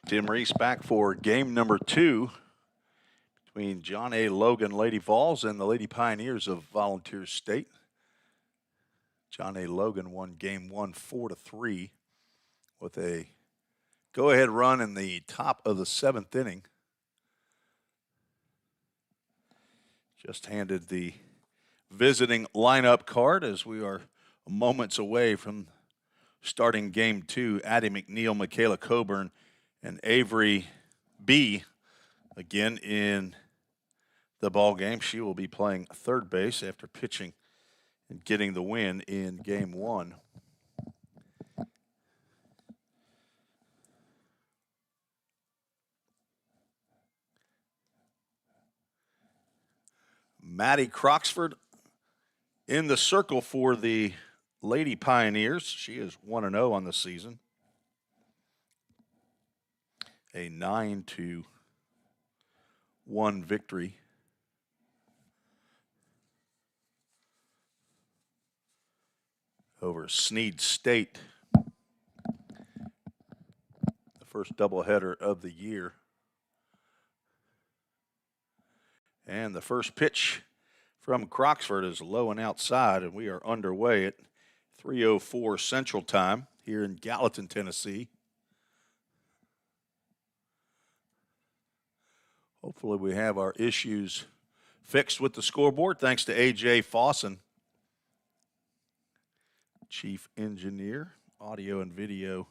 Tim Reese back for game number 2 between John A. Logan Lady Vols and the Lady Pioneers of Volunteer State. John A. Logan won game 1 4-3 with a go-ahead run in the top of the 7th inning. Just handed the visiting lineup card as we are moments away from starting game 2. Addie McNeil, Michaela Coburn, and Avery B. again in the ball game. She will be playing third base after pitching and getting the win in game 1. Maddie Croxford in the circle for the Lady Pioneers. She is 1-0 on the season. A 9-1 victory. Over Snead State. The first doubleheader of the year. And the first pitch from Croxford is low and outside, and we are underway at 3:04 Central Time here in Gallatin, Tennessee. Hopefully we have our issues fixed with the scoreboard, thanks to A.J. Fawson, Chief Engineer, Audio and Video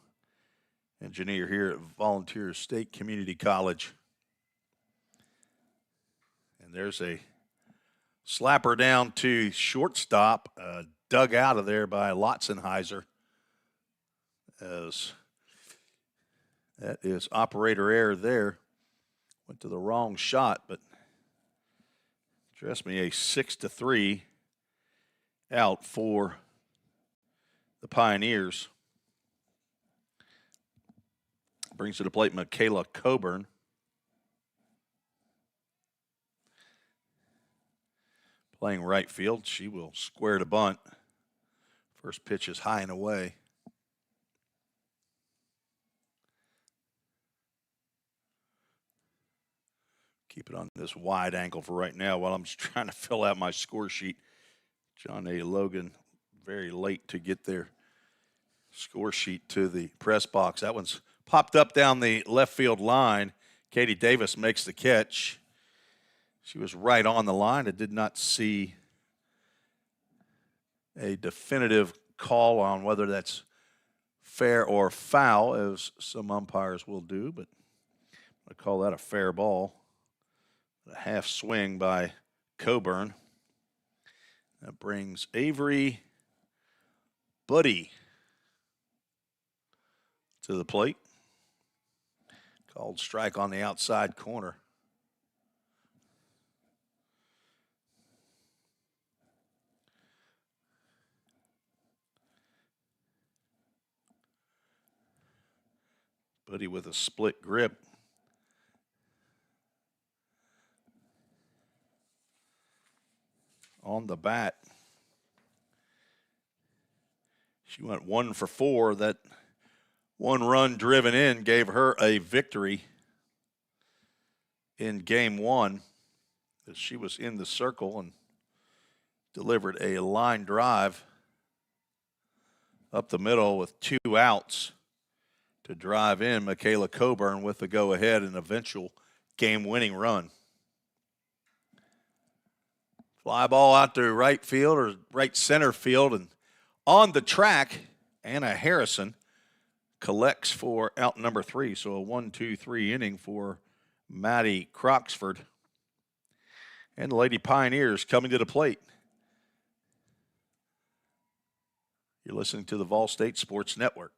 Engineer here at Volunteer State Community College. And there's a slapper down to shortstop, dug out of there by Lotzenheiser. As that is operator error there. Went to the wrong shot, but trust me, a 6-3 out for the Pioneers. Brings to the plate Michaela Coburn. Playing right field, she will square to bunt. First pitch is high and away. Keep it on this wide angle for right now while I'm just trying to fill out my score sheet. John A. Logan very late to get their score sheet to the press box. That one's popped up down the left field line. Katie Davis makes the catch. She was right on the line. I did not see a definitive call on whether that's fair or foul, as some umpires will do, but I call that a fair ball. A half swing by Coburn. That brings Avery Buddy to the plate. Called strike on the outside corner. Buddy with a split grip. On the bat. She went 1 for 4. That one run driven in gave her a victory in game 1 as she was in the circle and delivered a line drive up the middle with 2 outs to drive in Michaela Coburn with the go-ahead and eventual game-winning run. Fly ball out to right field or right center field, and on the track, Anna Harrison collects for out number 3. So a 1-2-3 inning for Maddie Croxford. And the Lady Pioneers coming to the plate. You're listening to the VolState Sports Network.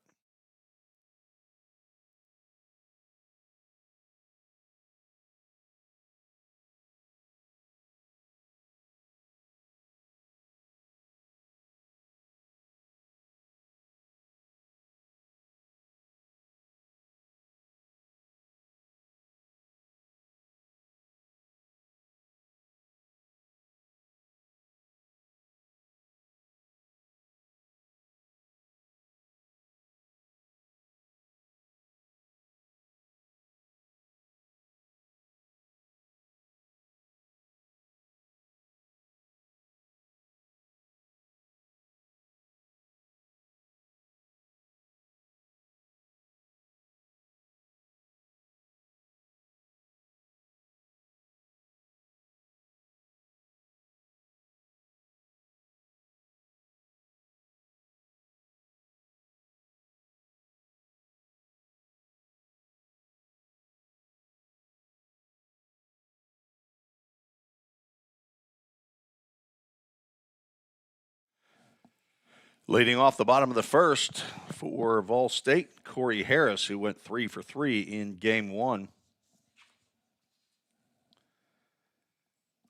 Leading off the bottom of the first for VolState, Corey Harris, who went 3 for 3 in game one.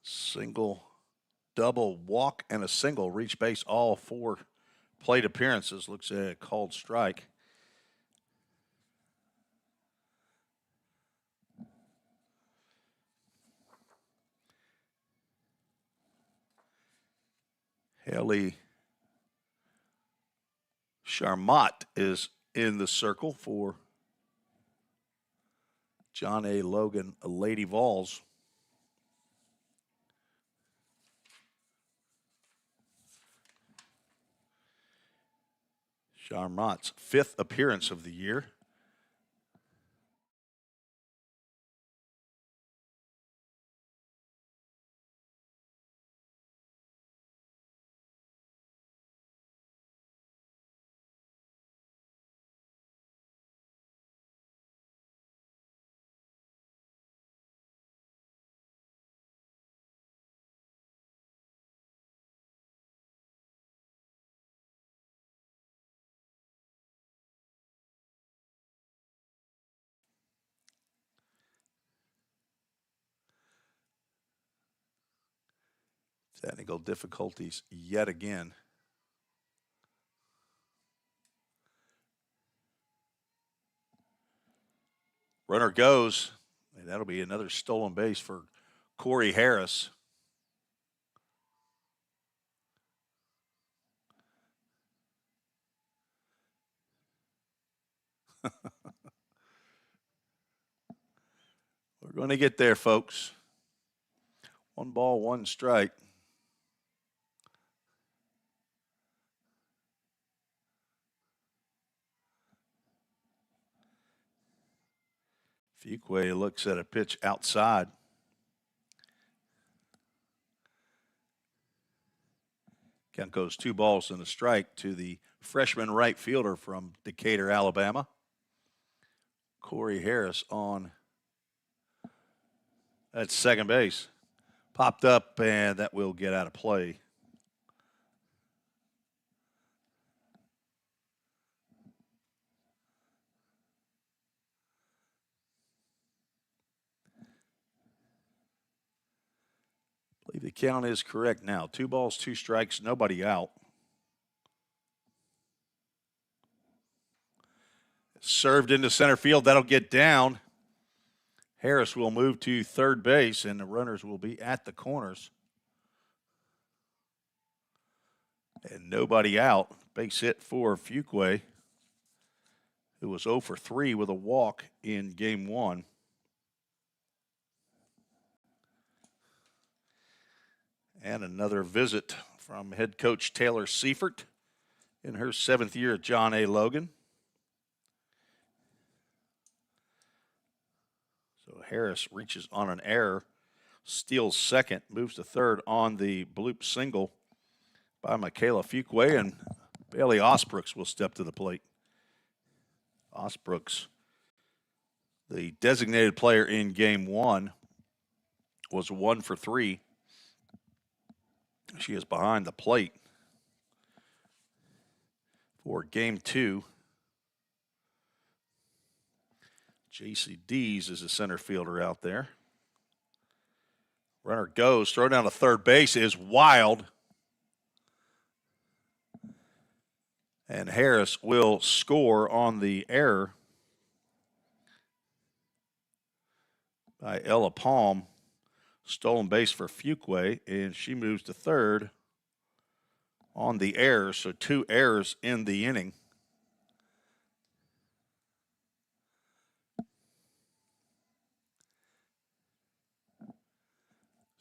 Single, double, walk, and a single. Reach base all 4 plate appearances. Looks at a called strike. Haley Charmot is in the circle for John A. Logan, Lady Vols. Charmot's 5th appearance of the year. Technical difficulties yet again. Runner goes, and that'll be another stolen base for Corey Harris. We're going to get there, folks. 1 ball, 1 strike. Fuqua looks at a pitch outside. Count goes 2 balls and a strike to the freshman right fielder from Decatur, Alabama. Corey Harris on at second base. Popped up, and that will get out of play. I believe the count is correct now. 2 balls, 2 strikes, nobody out. Served into center field. That'll get down. Harris will move to third base, and the runners will be at the corners. And nobody out. Base hit for Fuqua, who was 0 for 3 with a walk in game one. And another visit from head coach Taylor Seifert in her 7th year at John A. Logan. So Harris reaches on an error, steals second, moves to third on the bloop single by Michaela Fuqua, and Bailey Osbrooks will step to the plate. Osbrooks, the designated player in game one, was 1 for 3. She is behind the plate for game two. J.C. Dees is a center fielder out there. Runner goes, throw down to third base is wild. And Harris will score on the error by Ella Palm. Stolen base for Fuqua, and she moves to third on the error. So 2 errors in the inning.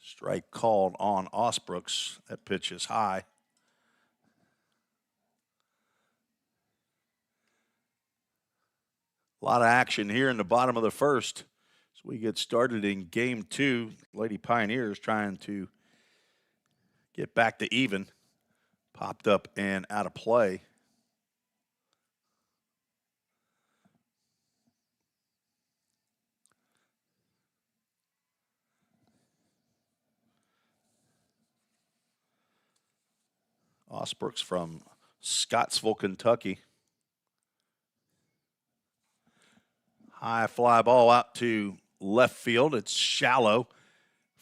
Strike called on Osbrooks. That pitch is high. A lot of action here in the bottom of the first. As we get started in game two, Lady Pioneers trying to get back to even. Popped up and out of play. Osbrooks from Scottsville, Kentucky. High fly ball out to left field. It's shallow.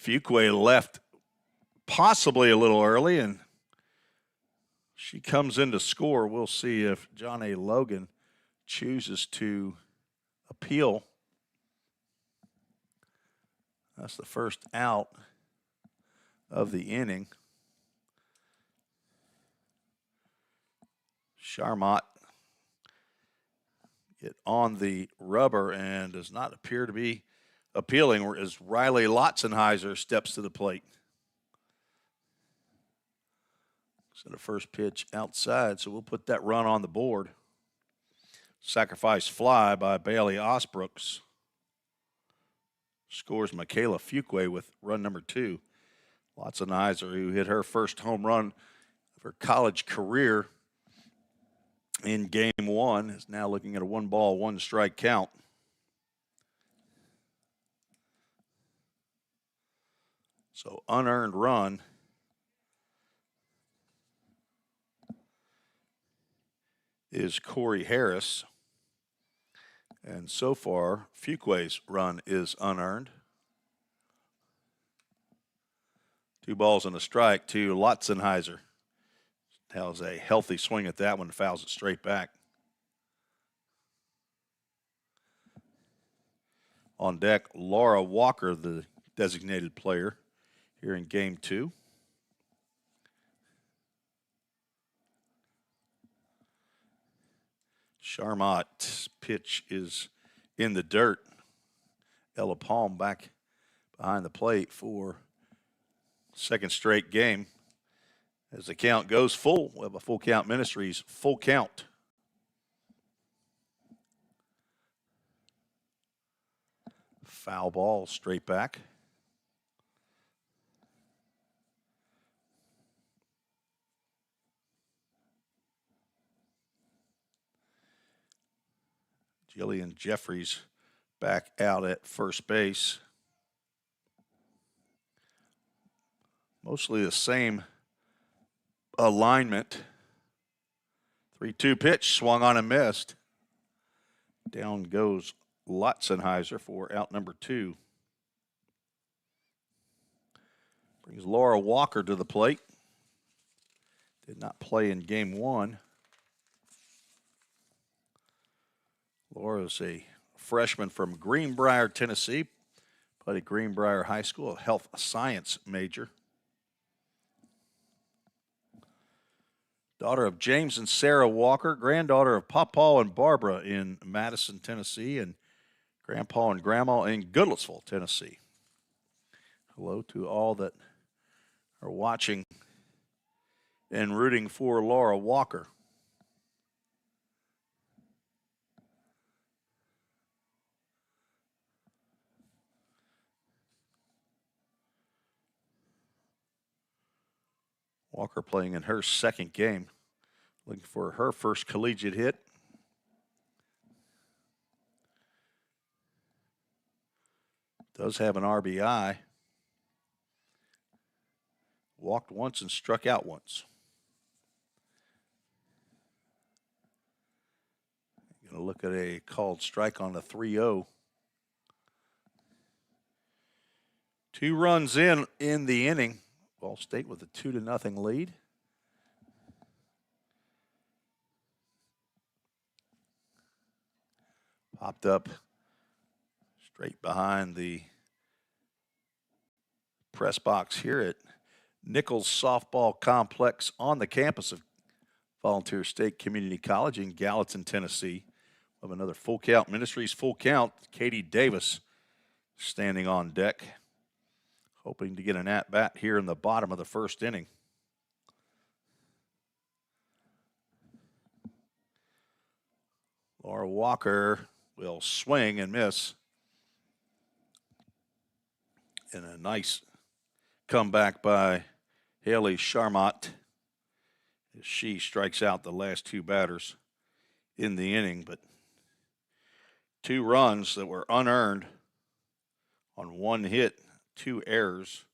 Fuqua left possibly a little early, and she comes in to score. We'll see if John A. Logan chooses to appeal. That's the first out of the inning. Charmot get on the rubber and does not appear to be appealing as Riley Lotzenheiser steps to the plate. So the first pitch outside, so we'll put that run on the board. Sacrifice fly by Bailey Osbrooks. Scores Michaela Fuqua with run number 2. Lotzenheiser, who hit her first home run of her college career in game 1, is now looking at a 1-ball, 1-strike count. So unearned run is Corey Harris. And so far, Fuqua's run is unearned. 2 balls and a strike to Lotzenheiser. Has a healthy swing at that one, fouls it straight back. On deck, Laura Walker, the designated player here in game 2. Charmot's pitch is in the dirt. Ella Palm back behind the plate for second straight game. As the count goes full, we'll have a Full Count Ministries full count. Foul ball straight back. Jillian Jeffries back out at first base. Mostly the same alignment. 3-2 pitch, swung on and missed. Down goes Lotzenheiser for out number 2. Brings Laura Walker to the plate. Did not play in game 1. Laura's a freshman from Greenbrier, Tennessee. Played at Greenbrier High School, a health science major. Daughter of James and Sarah Walker, granddaughter of Papa and Barbara in Madison, Tennessee, and Grandpa and Grandma in Goodlettsville, Tennessee. Hello to all that are watching and rooting for Laura Walker. Walker playing in her second game, looking for her first collegiate hit. Does have an RBI. Walked once and struck out once. Going to look at a called strike on the 3-0. 2 runs in the inning. VolState with a 2-0 lead. Popped up straight behind the press box here at Nichols Softball Complex on the campus of Volunteer State Community College in Gallatin, Tennessee. We'll have another Full Count Ministries full count. Katie Davis standing on deck, hoping to get an at-bat here in the bottom of the first inning. Laura Walker will swing and miss. And a nice comeback by Haley Charmot as she strikes out the last 2 batters in the inning. But 2 runs that were unearned on 1 hit. 2 errors,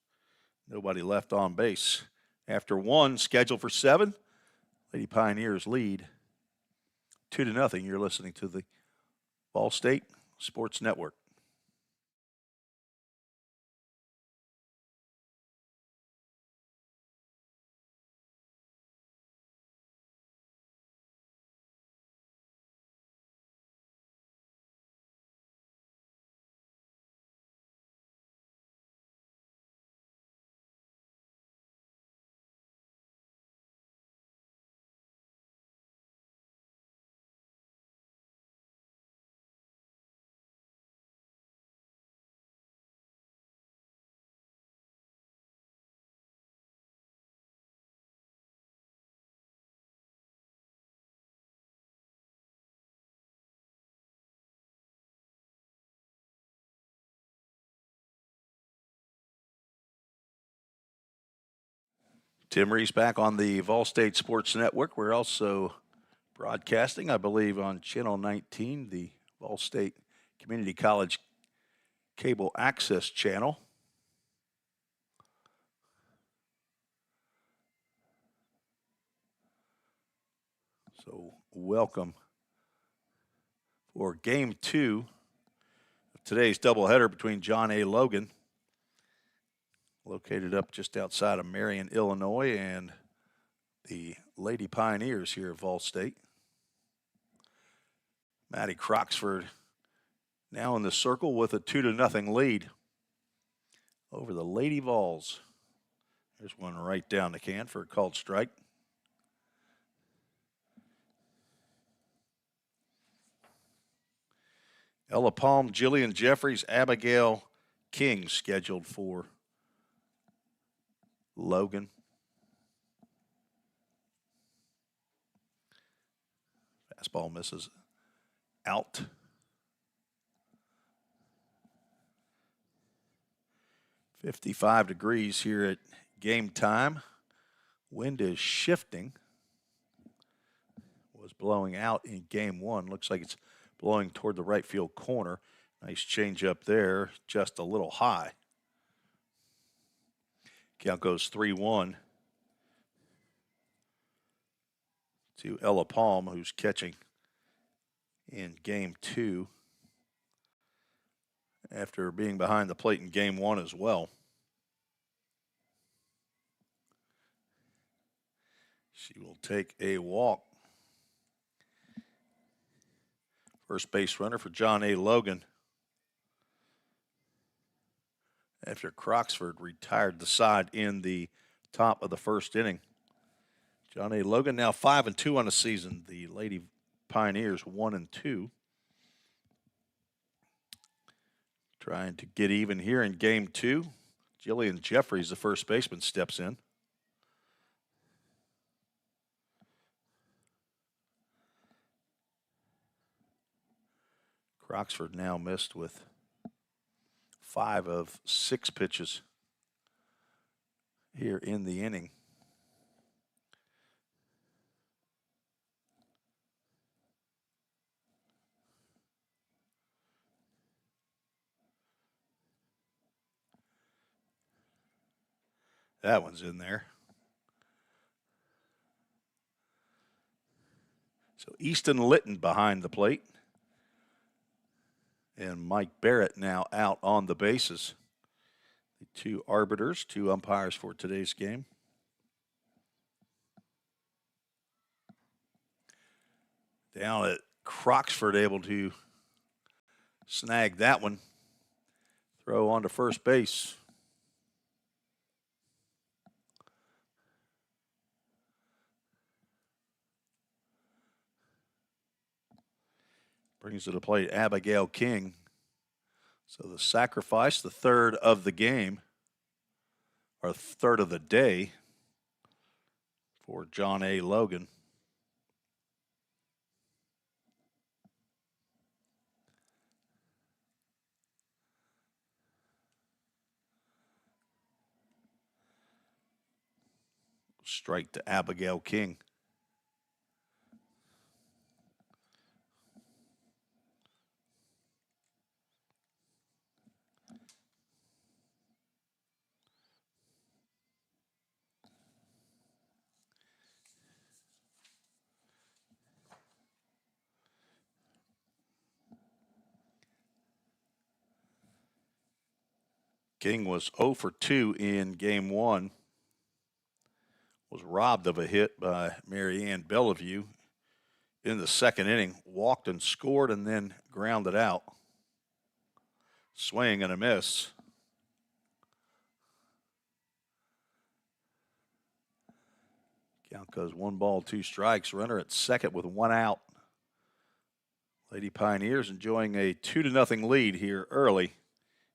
nobody left on base. After 1, scheduled for 7, Lady Pioneers lead 2-0. You're listening to the VolState Sports Network. Tim Reese back on the VolState Sports Network. We're also broadcasting, I believe, on Channel 19, the VolState Community College Cable Access Channel. So, welcome for Game 2 of today's doubleheader between John A. Logan, located up just outside of Marion, Illinois, and the Lady Pioneers here at VolState. Maddie Croxford now in the circle with a 2-0 lead over the Lady Vols. There's one right down the can for a called strike. Ella Palm, Jillian Jeffries, Abigail King scheduled for Logan. Fastball misses out. .55 degrees here at game time. Wind is shifting. Was blowing out in game 1. Looks like it's blowing toward the right field corner. Nice change up there, just a little high. Count goes 3-1 to Ella Palm, who's catching in game 2 after being behind the plate in game 1 as well. She will take a walk. First base runner for John A. Logan, after Croxford retired the side in the top of the first inning. John A. Logan now 5-2 on the season. The Lady Pioneers 1-2. Trying to get even here in game 2. Jillian Jeffries, the first baseman, steps in. Croxford now missed with 5 of 6 pitches here in the inning. That one's in there. So Easton Litton behind the plate. And Mike Barrett now out on the bases. The 2 arbiters, 2 umpires for today's game. Down at Croxford, able to snag that one. Throw on to first base. Brings to the plate Abigail King. So the sacrifice, the third of the game, or third of the day for John A. Logan. Strike to Abigail King. King was 0 for 2 in game one. Was robbed of a hit by Marianne Bellevue in the second inning. Walked and scored and then grounded out. Swing and a miss. Count goes 1 ball, 2 strikes. Runner at second with 1 out. Lady Pioneers enjoying a 2-0 lead here early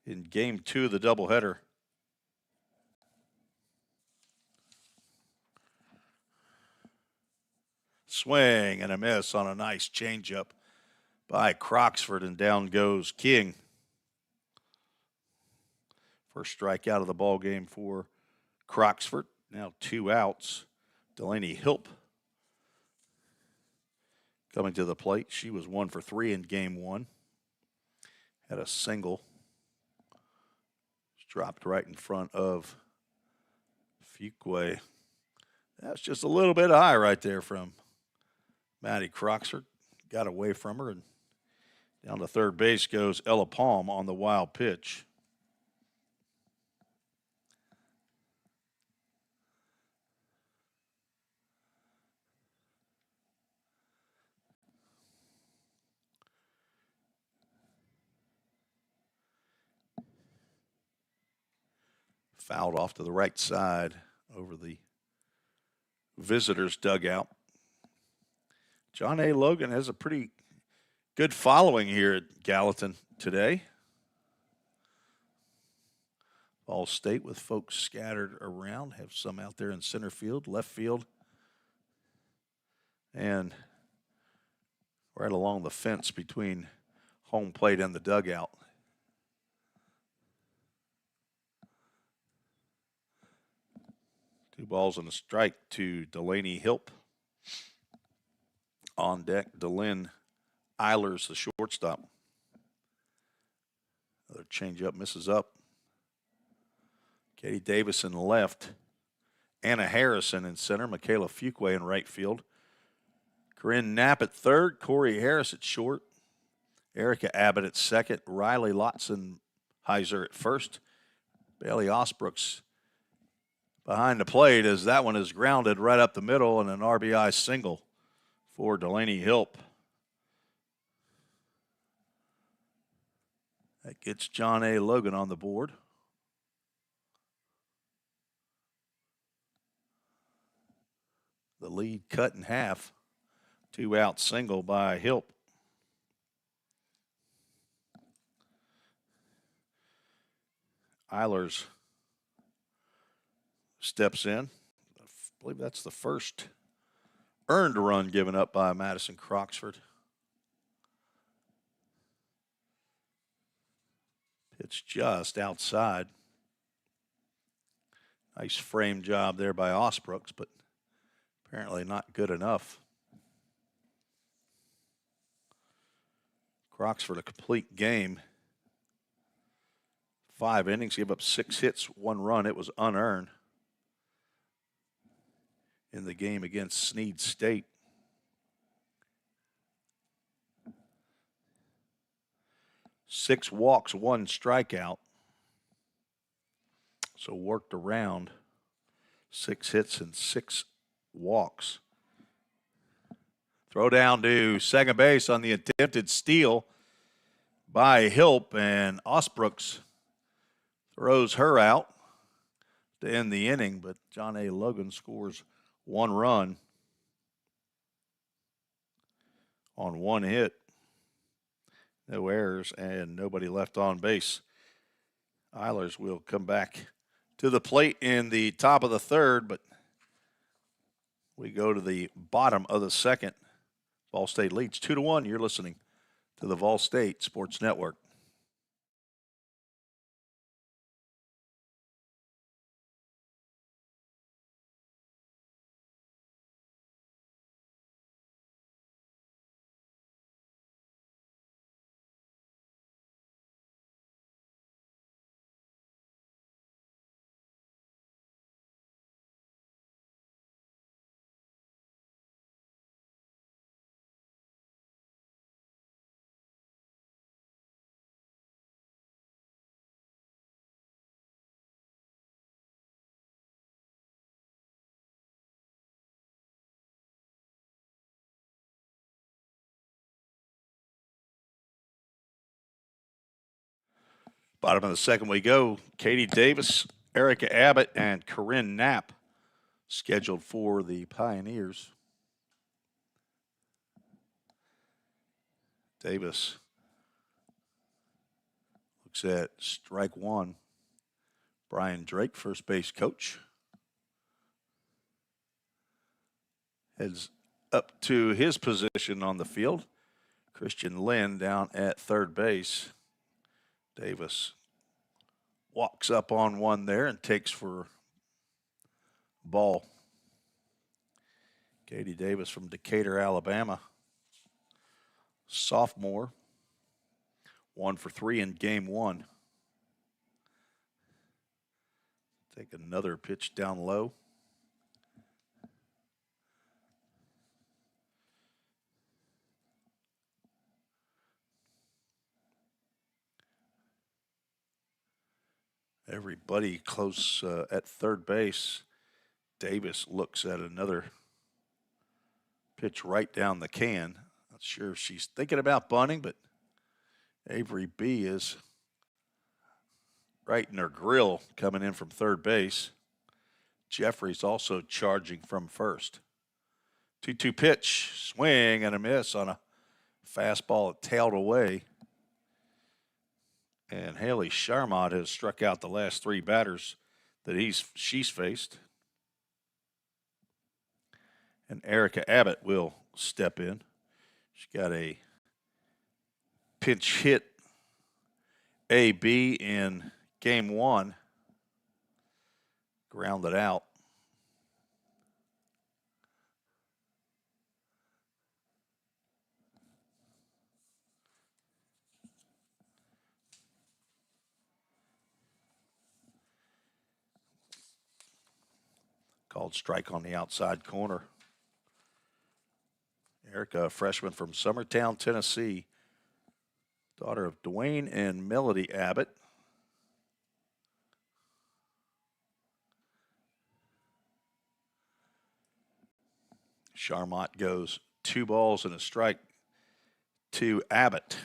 in game 2 of the doubleheader. Swing and a miss on a nice changeup by Croxford, and down goes King. First strikeout of the ball game for Croxford. Now 2 outs. Delaney Hilp coming to the plate. She was 1 for 3 in game 1. Had a single. Dropped right in front of Fuqua. That's just a little bit high right there from Maddie Croxford. Got away from her, and down to third base goes Ella Palm on the wild pitch. Fouled off to the right side over the visitors' dugout. John A. Logan has a pretty good following here at Gallatin today. VolState with folks scattered around. Have some out there in center field, left field, and right along the fence between home plate and the dugout. Two balls and a strike to Delaney Hilp. On deck, Delynn Eilers, the shortstop. Another changeup misses up. Katie Davis in left. Anna Harrison in center. Michaela Fuqua in right field. Corinne Knapp at third. Corey Harris at short. Erica Abbott at second. Riley Lotzenheiser at first. Bailey Osbrooks behind the plate as that one is grounded right up the middle, and an RBI single for Delaney Hilp. That gets John A. Logan on the board. The lead cut in half. 2-out single by Hilp. Eilers steps in. I believe that's the first earned run given up by Madison Croxford. Pitch just outside. Nice frame job there by Osbrooks, but apparently not good enough. Croxford a complete game. 5 innings, gave up 6 hits, 1 run. It was unearned in the game against Sneed State. Six walks, 1 strikeout. So worked around 6 hits and 6 walks. Throw down to second base on the attempted steal by Hilp, and Osbrooks throws her out to end the inning, but John A. Logan scores 1 run on 1 hit. No errors and nobody left on base. Eilers will come back to the plate in the top of the third, but we go to the bottom of the second. VolState leads 2-1. You're listening to the VolState Sports Network. Bottom of the second we go. Katie Davis, Erica Abbott, and Corinne Knapp scheduled for the Pioneers. Davis looks at strike one. Brian Drake, first base coach, heads up to his position on the field. Christian Lynn down at third base. Davis walks up on one there and takes for ball. Katie Davis from Decatur, Alabama. Sophomore. 1 for 3 in game one. Take another pitch down low. Everybody close at third base. Davis looks at another pitch right down the can. Not sure if she's thinking about bunting, but Avery B is right in her grill coming in from third base. Jeffrey's also charging from first. 2-2 pitch, swing and a miss on a fastball that tailed away. And Haley Charmot has struck out the last 3 batters that she's faced. And Erica Abbott will step in. She's got a pinch hit AB in game one. Grounded out. Called strike on the outside corner. Erica, a freshman from Summertown, Tennessee. Daughter of Dwayne and Melody Abbott. Charmot goes 2 balls and a strike to Abbott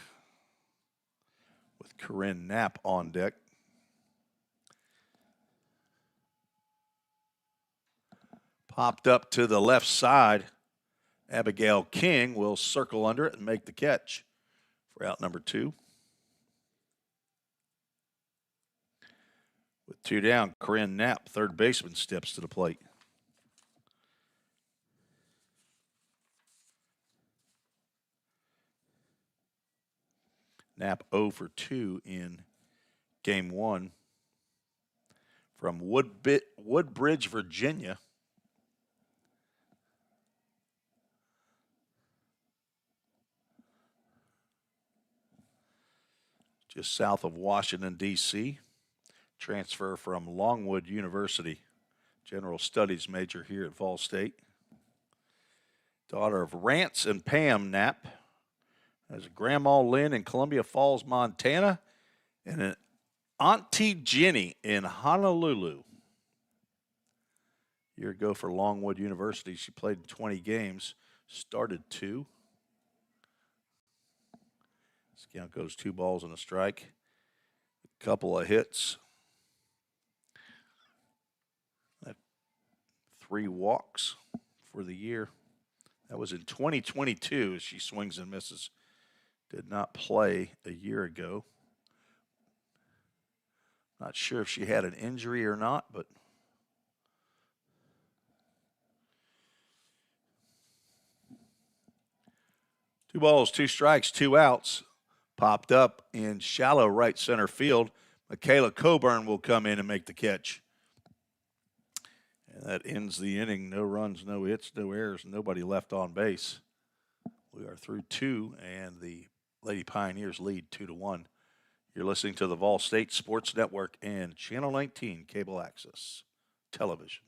with Corinne Knapp on deck. Popped up to the left side. Abigail King will circle under it and make the catch for out number 2. With 2 down, Corinne Knapp, third baseman, steps to the plate. Knapp 0 for 2 in game one. From Woodbridge, Virginia. Just south of Washington, D.C. Transfer from Longwood University. General Studies major here at VolState. Daughter of Rance and Pam Knapp. Has a Grandma Lynn in Columbia Falls, Montana. And an Auntie Jenny in Honolulu. A year ago for Longwood University, she played in 20 games. Started 2. This count goes 2 balls and a strike. A couple of hits. 3 walks for the year. That was in 2022 as she swings and misses. Did not play a year ago. Not sure if she had an injury or not, but two balls, 2 strikes, 2 outs. Popped up in shallow right center field. Michaela Coburn will come in and make the catch. And that ends the inning. No runs, no hits, no errors, nobody left on base. We are through 2, and the Lady Pioneers lead 2-1. You're listening to the VolState Sports Network and Channel 19 Cable Access Television.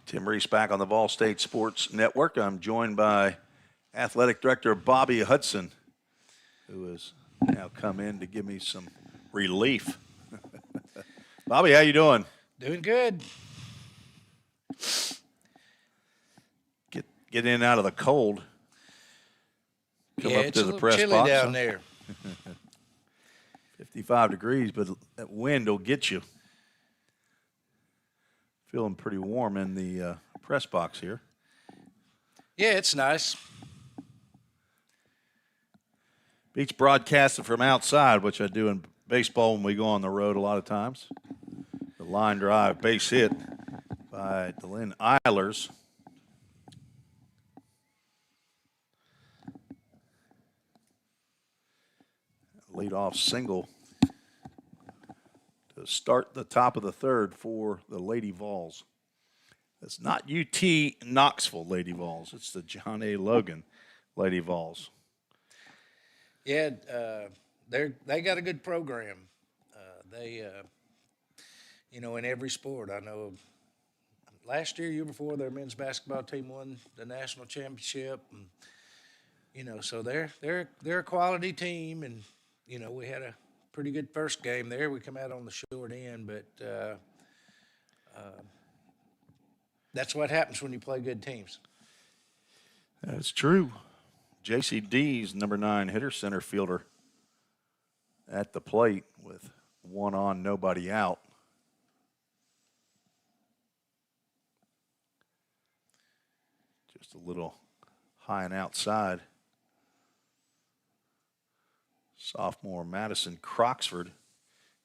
Tim Reese back on the VolState Sports Network. I'm joined by Athletic Director Bobby Hudson, who has now come in to give me some relief. Bobby, how you doing? Doing good. Get in and out of the cold. Come yeah, up it's to a the little press chilly box, down huh? there. 55 degrees, but that wind will get you. Feeling pretty warm in the press box here. Yeah, it's nice. Beats broadcasting from outside, which I do in baseball when we go on the road a lot of times. The line drive base hit by DeLynn Eilers. Leadoff single to start the top of the third for the Lady Vols. It's not UT Knoxville Lady Vols. It's the John A. Logan Lady Vols. Yeah, they got a good program. In every sport. I know last year before, their men's basketball team won the national championship, and so they're a quality team, and we had a pretty good first game there. We come out on the short end, but that's what happens when you play good teams. That's true. JCD's number 9 hitter, center fielder at the plate with one on, nobody out. Just a little high and outside. Sophomore Madison Croxford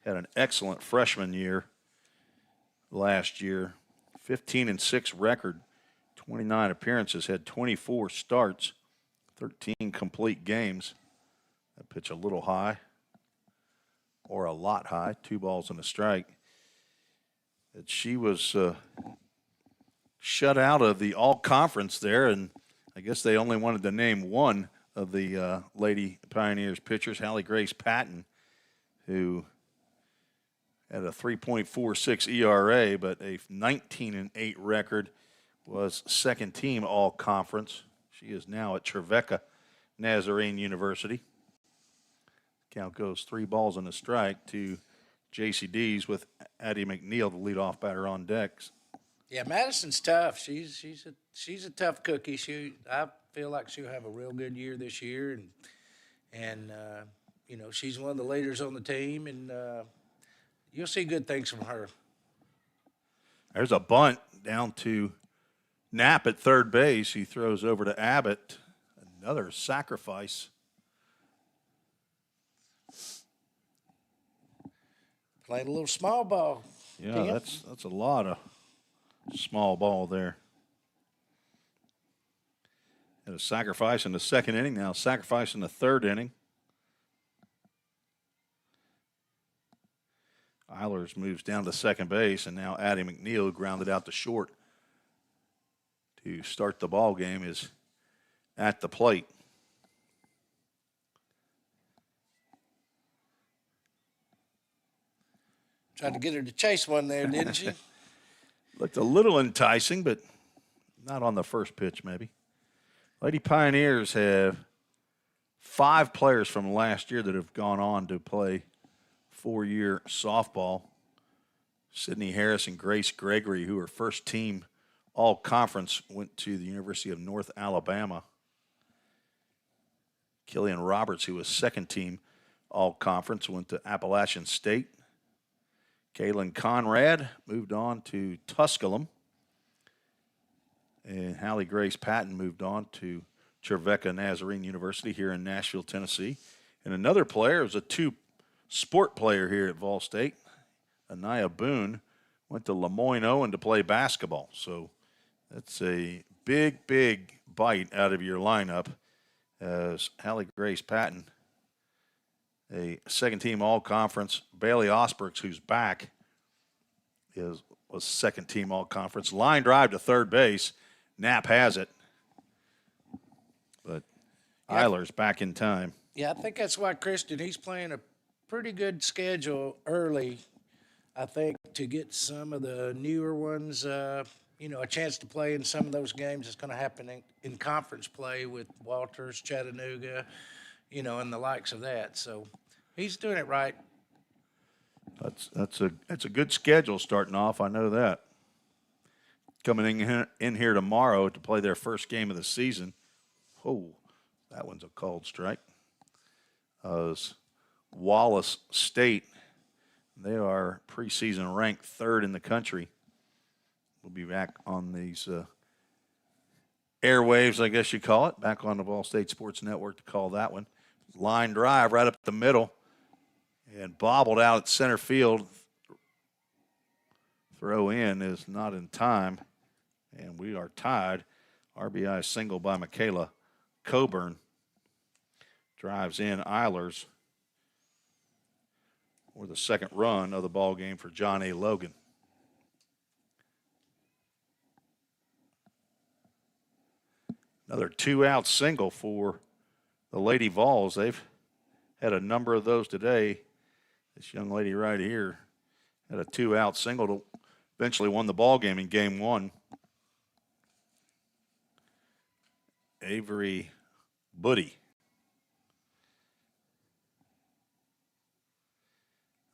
had an excellent freshman year last year. 15-6 record, 29 appearances, had 24 starts, 13 complete games. That pitch a little high or a lot high, 2 balls and a strike. That she was shut out of the all-conference there, and I guess they only wanted to name one of the Lady Pioneers pitchers, Hallie Grace Patton, who had a 3.46 ERA, but a 19-8 record, was second team all-conference. She is now at Trevecca Nazarene University. Count goes 3 balls and a strike to JCD's with Addie McNeil, the leadoff batter, on decks. Yeah, Madison's tough. She's a tough cookie. I feel like she'll have a real good year this year, and she's one of the leaders on the team, and you'll see good things from her. There's a bunt down to Knapp at third base. He throws over to Abbott. Another sacrifice. Played a little small ball. Yeah, Tim. that's a lot of small ball there. Had a sacrifice in the second inning, now sacrifice in the third inning. Eilers moves down to second base, and now Addie McNeil, grounded out to short to start the ball game, is at the plate. Tried to get her to chase one there, didn't she? Looked a little enticing, but not on the first pitch, maybe. Lady Pioneers have 5 players from last year that have gone on to play 4-year softball. Sydney Harris and Grace Gregory, who are first team all-conference, went to the University of North Alabama. Killian Roberts, who was second team all-conference, went to Appalachian State. Kaylin Conrad moved on to Tusculum. And Hallie Grace Patton moved on to Trevecca Nazarene University here in Nashville, Tennessee. And another player is a 2-sport player here at VolState. Anaya Boone went to Lemoyne Owen to play basketball. So that's a big, big bite out of your lineup as Hallie Grace Patton, a second-team all-conference. Bailey Osbrooks, who's back, was second-team all-conference. Line drive to third base. Knapp has it. But Eilers back in time. Yeah, I think that's why Christian, he's playing a pretty good schedule early, I think, to get some of the newer ones a chance to play in some of those games that's going to happen in conference play with Walters, Chattanooga, and the likes of that. So he's doing it right. That's a good schedule starting off. I know that. Coming in here tomorrow to play their first game of the season. Oh, that one's a cold strike. Wallace State. They are preseason ranked 3rd in the country. We'll be back on these airwaves, I guess you call it, back on the VolState Sports Network to call that one. Line drive right up the middle and bobbled out at center field. Throw in is not in time, and we are tied. RBI single by Michaela Coburn. Drives in Eilers for the second run of the ball game for John A. Logan. Another 2-out single for the Lady Vols. They've had a number of those today. This young lady right here had a 2-out single to eventually won the ball game in game 1. Avery Buddy.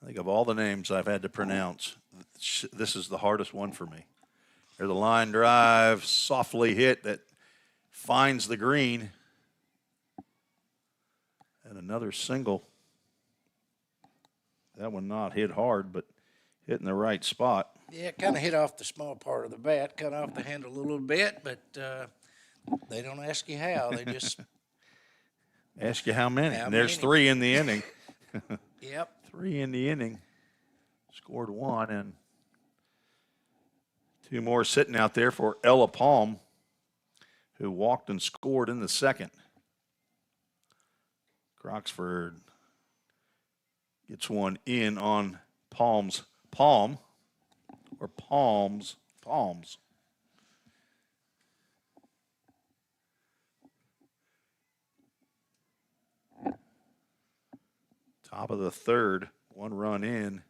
I think of all the names I've had to pronounce, this is the hardest one for me. There's a line drive, softly hit that finds the green. And another single. That one not hit hard, but hit in the right spot. Yeah, it kind of hit off the small part of the bat, cut off the handle a little bit, but they don't ask you how. They just ask you how many. And there's 3 in the inning. Yep. 3 in the inning. Scored 1, and 2 more sitting out there for Ella Palm, who walked and scored in the second. Croxford gets one in on Palm's palm, or Palms. Top of the third, 1 run in.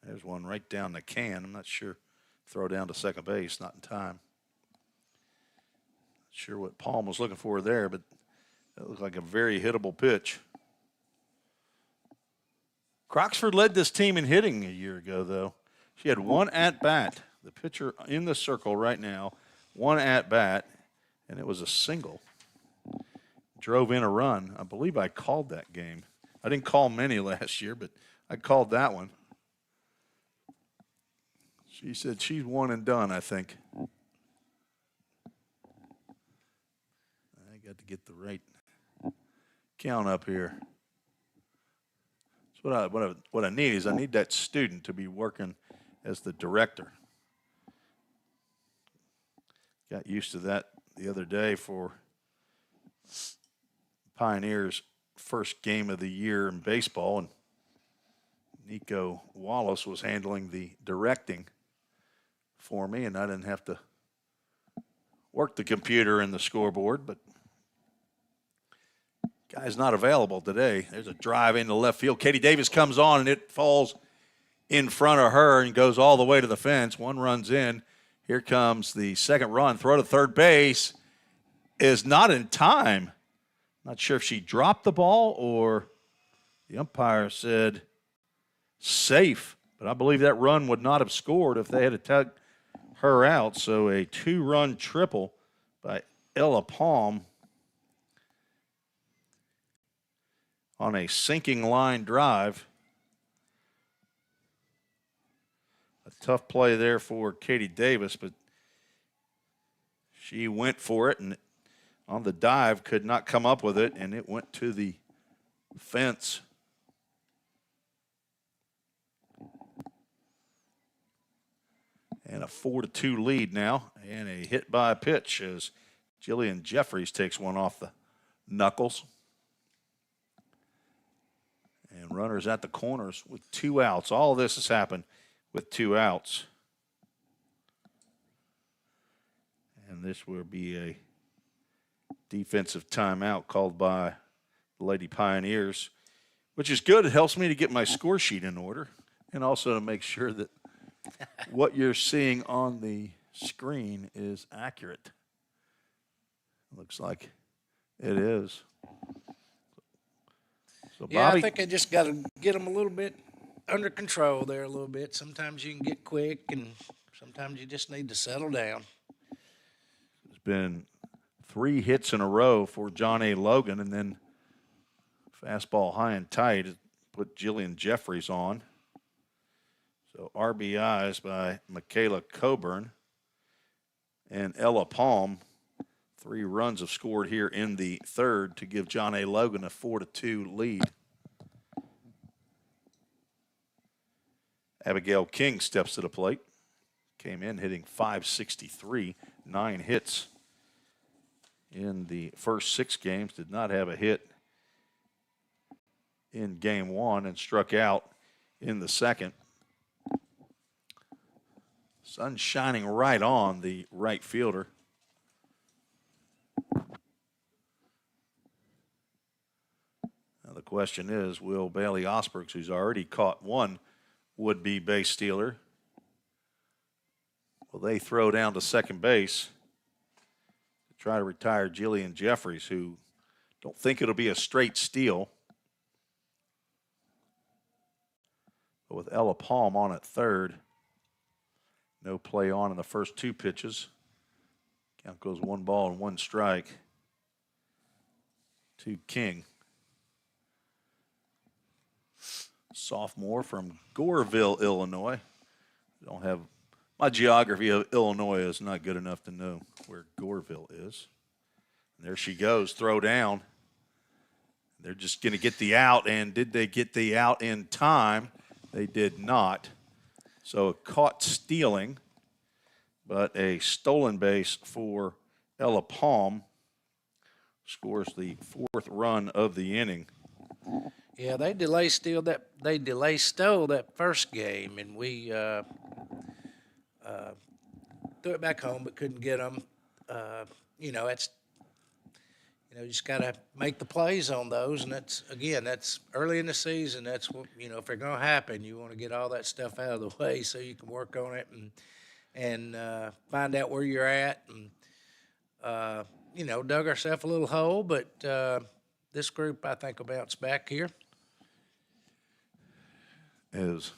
There's one right down the can. I'm not sure. Throw down to second base, not in time. Not sure what Palm was looking for there, but that looked like a very hittable pitch. Croxford led this team in hitting a year ago, though. She had 1 at-bat. The pitcher in the circle right now, 1 at-bat, and it was a single. Drove in a run. I believe I called that game. I didn't call many last year, but I called that one. She said she's one and done, I think. I got to get the right count up here. So what I need is I need that student to be working as the director. Got used to that the other day for Pioneers' first game of the year in baseball, and Nico Wallace was handling the directing for me, and I didn't have to work the computer and the scoreboard, but guy's not available today. There's a drive into left field. Katie Davis comes on, and it falls in front of her and goes all the way to the fence. 1 runs in. Here comes the second run. Throw to third base is not in time. Not sure if she dropped the ball or the umpire said safe, but I believe that run would not have scored if they had tugged her out. So a 2-run triple by Ella Palm on a sinking line drive. A tough play there for Katie Davis, but she went for it and on the dive could not come up with it, and it went to the fence. And a 4-2 lead now, and a hit by a pitch as Jillian Jeffries takes one off the knuckles. And runners at the corners with 2 outs. All of this has happened with 2 outs. And this will be a defensive timeout called by the Lady Pioneers, which is good. It helps me to get my score sheet in order and also to make sure that what you're seeing on the screen is accurate. Looks like it is. So, Yeah, Bobby, I think I just got to get them a little bit under control there a little bit. Sometimes you can get quick, and sometimes you just need to settle down. there's been 3 hits in a row for John A. Logan, and then fastball high and tight put Jillian Jeffries on. So RBIs by Michaela Coburn and Ella Palm. 3 runs have scored here in the third to give John A. Logan a 4-2 lead. Abigail King steps to the plate. Came in hitting .563, 9 hits in the first 6 games. Did not have a hit in game 1 and struck out in the second. Sun shining right on the right fielder. Now the question is, will Bailey Osbergs, who's already caught 1 would-be base stealer, will they throw down to second base to try to retire Jillian Jeffries, who don't think it'll be a straight steal. But with Ella Palm on at third, no play on in the first 2 pitches. Count goes 1 ball and 1 strike to King. Sophomore from Goreville, Illinois. Don't have my geography of Illinois is not good enough to know where Goreville is. And there she goes, throw down. They're just going to get the out, and did they get the out in time? They did not. So caught stealing, but a stolen base for Ella Palm. Scores the 4th run of the inning. Yeah, they stole that first game, and we threw it back home, but couldn't get them. You just got to make the plays on those, and that's early in the season. That's what if they're going to happen, you want to get all that stuff out of the way so you can work on it and find out where you're at, and dug ourselves a little hole, but this group I think will bounce back here. Is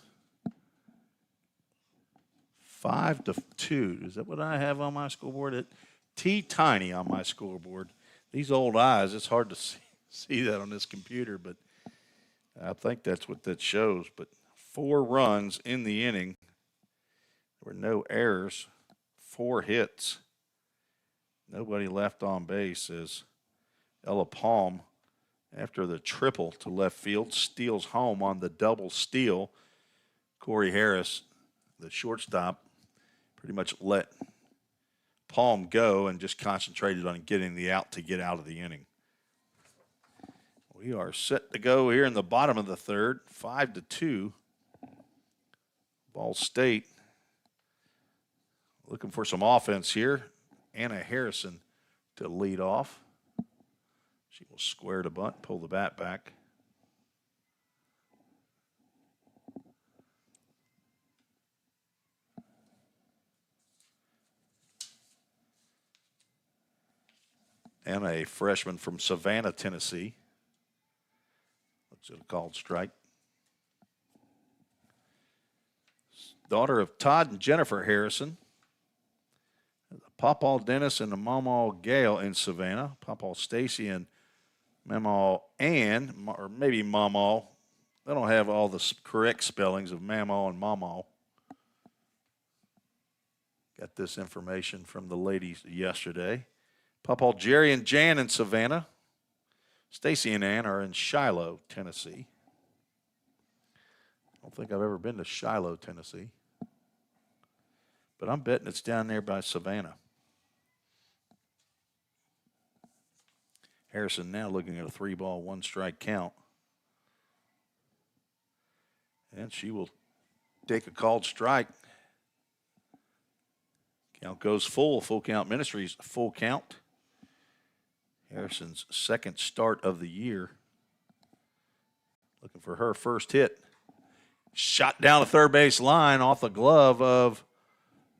5-2. Is that what I have on my scoreboard? It T-tiny on my scoreboard. These old eyes, it's hard to see that on this computer, but I think that's what that shows. But 4 runs in the inning. There were no errors, 4 hits. Nobody left on base as Ella Palm, after the triple to left field, steals home on the double steal. Corey Harris, the shortstop, pretty much let Palm go and just concentrated on getting the out to get out of the inning. We are set to go here in the bottom of the third, 5-2. VolState looking for some offense here. Anna Harrison to lead off. She will square to bunt, pull the bat back. And a freshman from Savannah, Tennessee. Looks at a called strike. Daughter of Todd and Jennifer Harrison. Pawpaw Dennis and the Mamaw Gale in Savannah. Pawpaw Stacy and Mamaw Ann, or maybe Mamaw. They don't have all the correct spellings of Mamaw and Mamaw. Got this information from the ladies yesterday. Pawpaw Jerry and Jan in Savannah. Stacy and Ann are in Shiloh, Tennessee. I don't think I've ever been to Shiloh, Tennessee. But I'm betting it's down there by Savannah. Harrison now looking at a 3-ball, 1-strike count. And she will take a called strike. Count goes full. Full Count Ministries, full count. Harrison's second start of the year. Looking for her first hit. Shot down the third base line off the glove of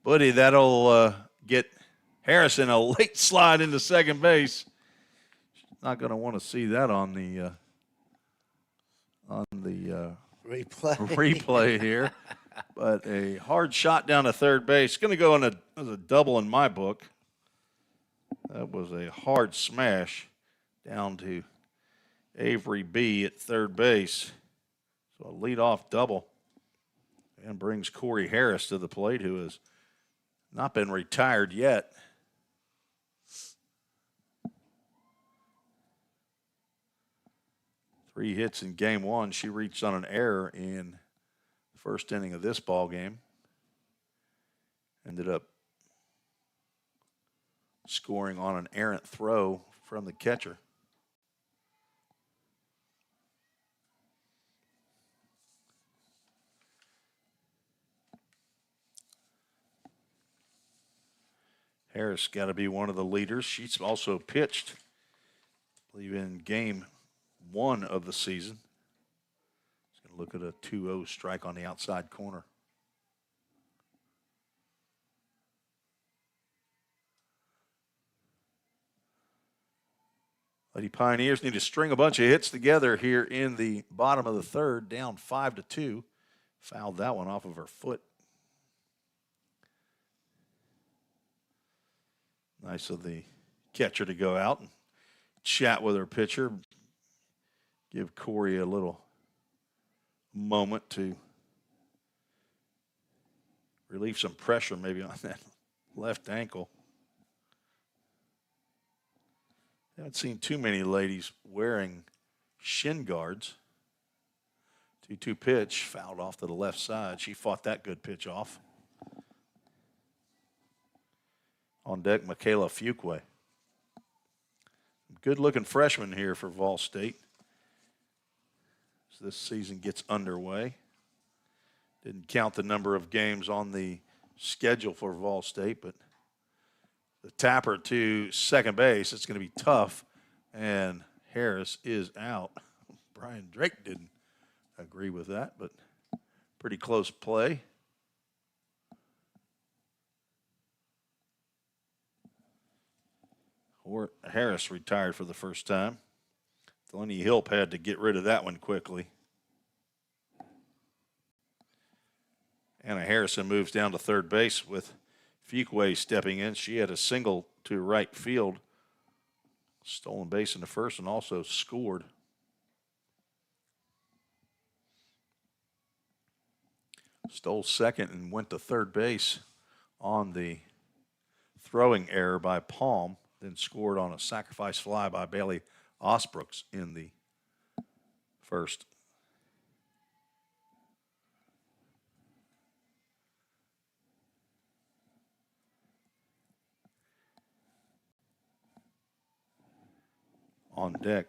Buddy. That'll get Harrison a late slide into second base. Not going to want to see that on the replay here. But a hard shot down to third base. Going to go as a double in my book. That was a hard smash down to Avery B at third base. So a leadoff double. And brings Corey Harris to the plate, who has not been retired yet. Three hits in game one. She reached on an error in the first inning of this ball game. Ended up scoring on an errant throw from the catcher. Harris got to be one of the leaders. She's also pitched, I believe, in game one of the season. He's going to look at a 2-0 strike on the outside corner. Lady Pioneers need to string a bunch of hits together here in the bottom of the third, down 5-2. Fouled that one off of her foot. Nice of the catcher to go out and chat with her pitcher. Give Corey a little moment to relieve some pressure maybe on that left ankle. I haven't seen too many ladies wearing shin guards. 2-2 pitch, fouled off to the left side. She fought that good pitch off. On deck, Michaela Fuqua. Good-looking freshman here for VolState as this season gets underway. Didn't count the number of games on the schedule for VolState, but the tapper to second base, it's going to be tough, and Harris is out. Brian Drake didn't agree with that, but pretty close play. Harris retired for the first time. Delaney Hilp had to get rid of that one quickly. Anna Harrison moves down to third base with Fuqua stepping in. She had a single to right field, stolen base in the first, and also scored. Stole second and went to third base on the throwing error by Palm. Then scored on a sacrifice fly by Bailey Osbrooks in the first. On deck,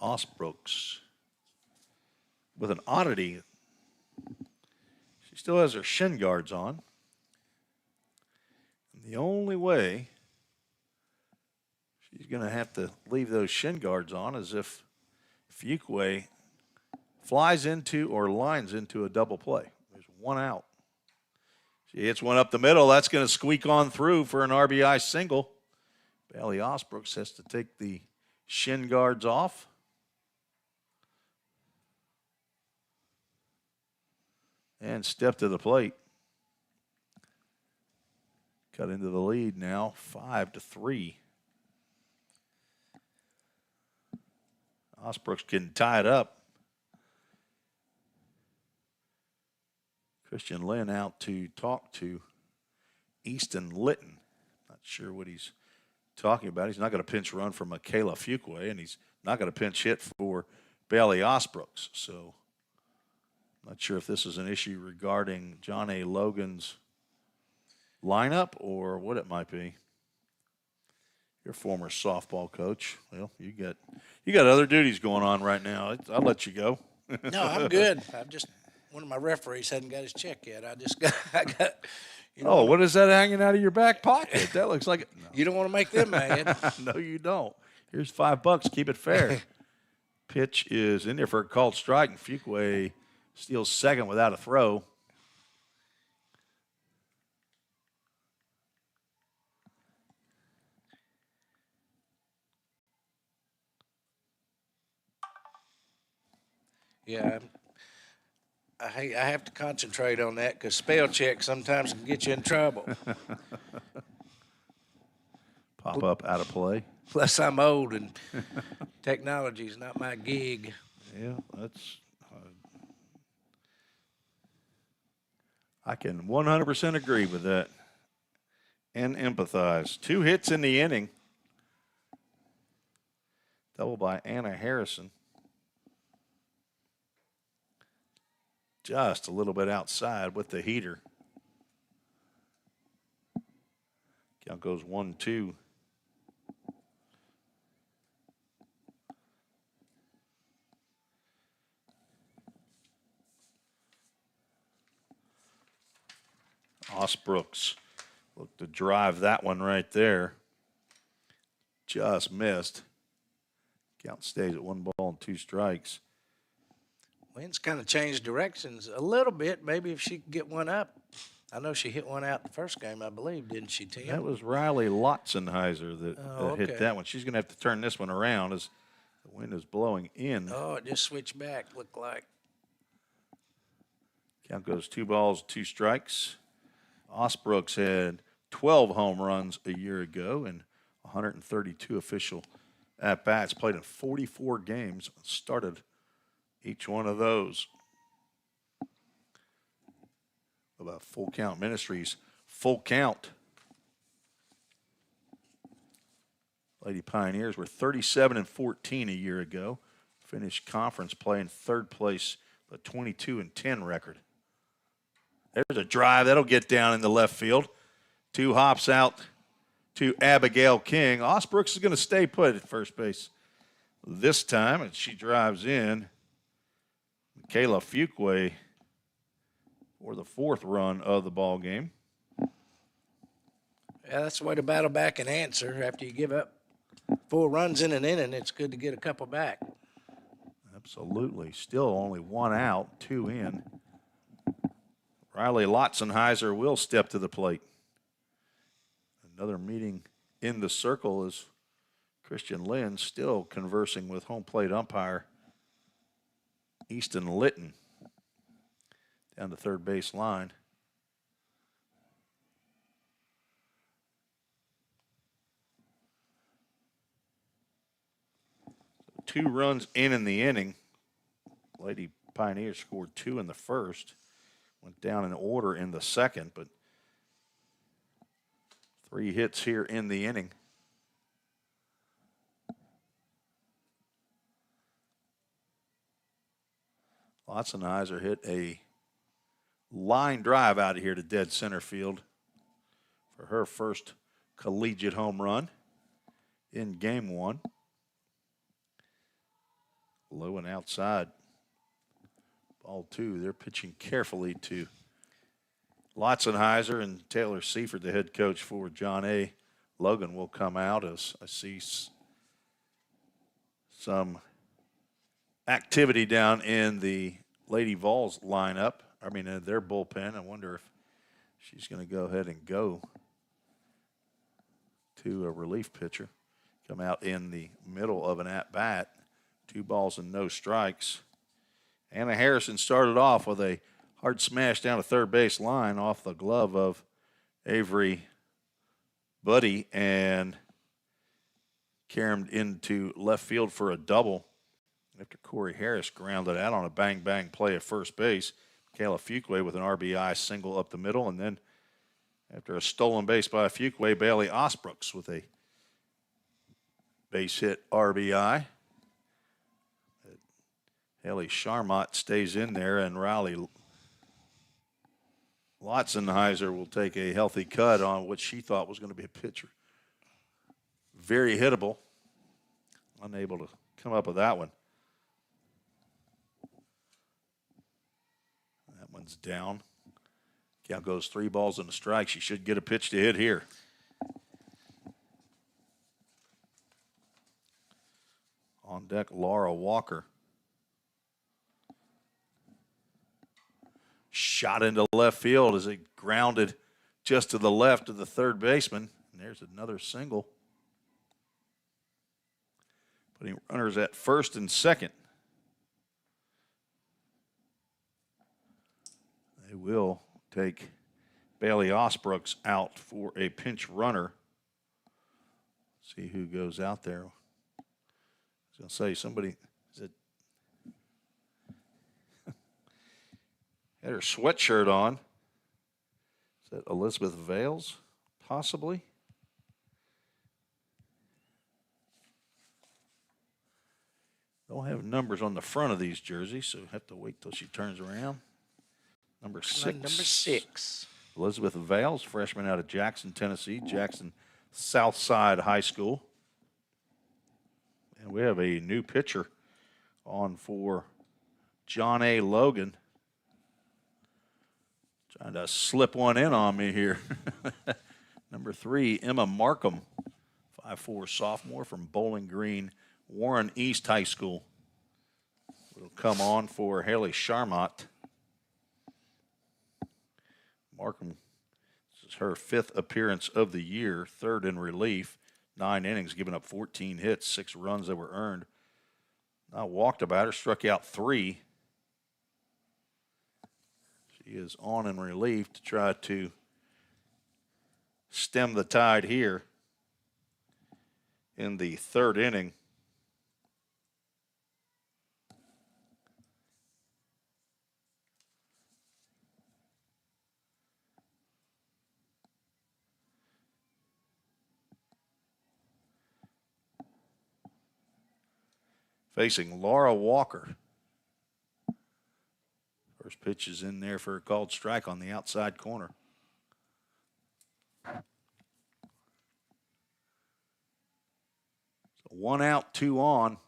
Osbrooks with an oddity. She still has her shin guards on. And the only way she's going to have to leave those shin guards on is if Fuqua flies into or lines into a double play. There's one out. She hits one up the middle. That's going to squeak on through for an RBI single. Bailey Osbrooks has to take the shin guards off. And step to the plate. Cut into the lead now, 5-3. Osbrooks can tie it up. Christian Lynn out to talk to Easton Litton. Not sure what he's talking about. He's not going to pinch run for Michaela Fuqua, and he's not going to pinch hit for Bailey Osbrooks. So not sure if this is an issue regarding John A. Logan's lineup or what it might be. Your former softball coach. Well, you got other duties going on right now. I'll let you go. No, I'm good. I'm just one of my referees hadn't got his check yet. I got. You know, what is that hanging out of your back pocket? That looks like it. No. You don't want to make them mad. No, you don't. Here's $5. Keep it fair. Pitch is in there for a called strike, and Fuqua steals second without a throw. Yeah, I have to concentrate on that because spell check sometimes can get you in trouble. Pop up out of play. Plus, I'm old and technology's not my gig. Yeah, that's. I can 100% agree with that and empathize. 2 hits in the inning. Double by Anna Harrison. Just a little bit outside with the heater. Count goes 1-2. Osbrooks look to drive that one right there. Just missed. Count stays at 1 ball and 2 strikes. Wind's kind of changed directions a little bit. Maybe if she could get one up. I know she hit one out the first game, I believe, didn't she, Tim? That was Riley Lotzenheiser that hit that one. She's going to have to turn this one around as the wind is blowing in. Oh, it just switched back, looked like. Count goes 2 balls, 2 strikes. Osbrooks had 12 home runs a year ago and 132 official at-bats. Played in 44 games, started each one of those. About Full Count Ministries, Full Count. Lady Pioneers were 37-14 a year ago. Finished conference play in 3rd place, a 22-10 record. There's a drive. That'll get down in the left field. 2 hops out to Abigail King. Osbrooks is going to stay put at first base this time, and she drives in. Michaela Fuqua for the 4th run of the ball game. Yeah, that's the way to battle back and answer. After you give up 4 runs in an inning, it's good to get a couple back. Absolutely. Still only 1 out, 2 in. Riley Lotzenheiser will step to the plate. Another meeting in the circle is Christian Lynn still conversing with home plate umpire Easton Litton down the third base line. So 2 runs in the inning. Lady Pioneers scored 2 in the first. Went down in order in the second, but 3 hits here in the inning. Lotzenheiser hit a line drive out of here to dead center field for her first collegiate home run in game 1. Low and outside. Ball 2. They're pitching carefully to Lotzenheiser, and Taylor Seifert, the head coach for John A. Logan, will come out as I see some activity down in the Lady Vols lineup. I mean, their bullpen. I wonder if she's going to go ahead and go to a relief pitcher. Come out in the middle of an at-bat. 2 balls and no strikes. Anna Harrison started off with a hard smash down the third base line off the glove of Avery Buddy and caromed into left field for a double after Corey Harris grounded out on a bang-bang play at first base. Michaela Fuqua with an RBI single up the middle, and then after a stolen base by Fuqua, Bailey Osbrooks with a base hit RBI. Haley Charmot stays in there, and Riley Lotzenheiser will take a healthy cut on what she thought was going to be a pitcher. Very hittable. Unable to come up with that one. That one's down. Count goes 3 balls and a strike. She should get a pitch to hit here. On deck, Laura Walker. shot into left field as it grounded just to the left of the third baseman. And there's another single. Putting runners at first and second. They will take Bailey Osbrooks out for a pinch runner. See who goes out there. I was going to say, somebody is it had her sweatshirt on. Is that Elizabeth Vales, possibly? Don't have numbers on the front of these jerseys, so have to wait till she turns around. Number 6. Number 6. Elizabeth Vales, freshman out of Jackson, Tennessee, Jackson Southside High School. And we have a new pitcher on for John A. Logan. Trying to slip one in on me here. Number 3, Emma Markham, 5'4" sophomore from Bowling Green, Warren East High School. Will come on for Haley Charmot. Markham, this is her 5th appearance of the year, 3rd in relief, 9 innings, giving up 14 hits, 6 runs that were earned. Not walked about her, struck out 3. She is on in relief to try to stem the tide here in the 3rd inning. Facing Laura Walker. First pitch is in there for a called strike on the outside corner. So 1 out, 2 on.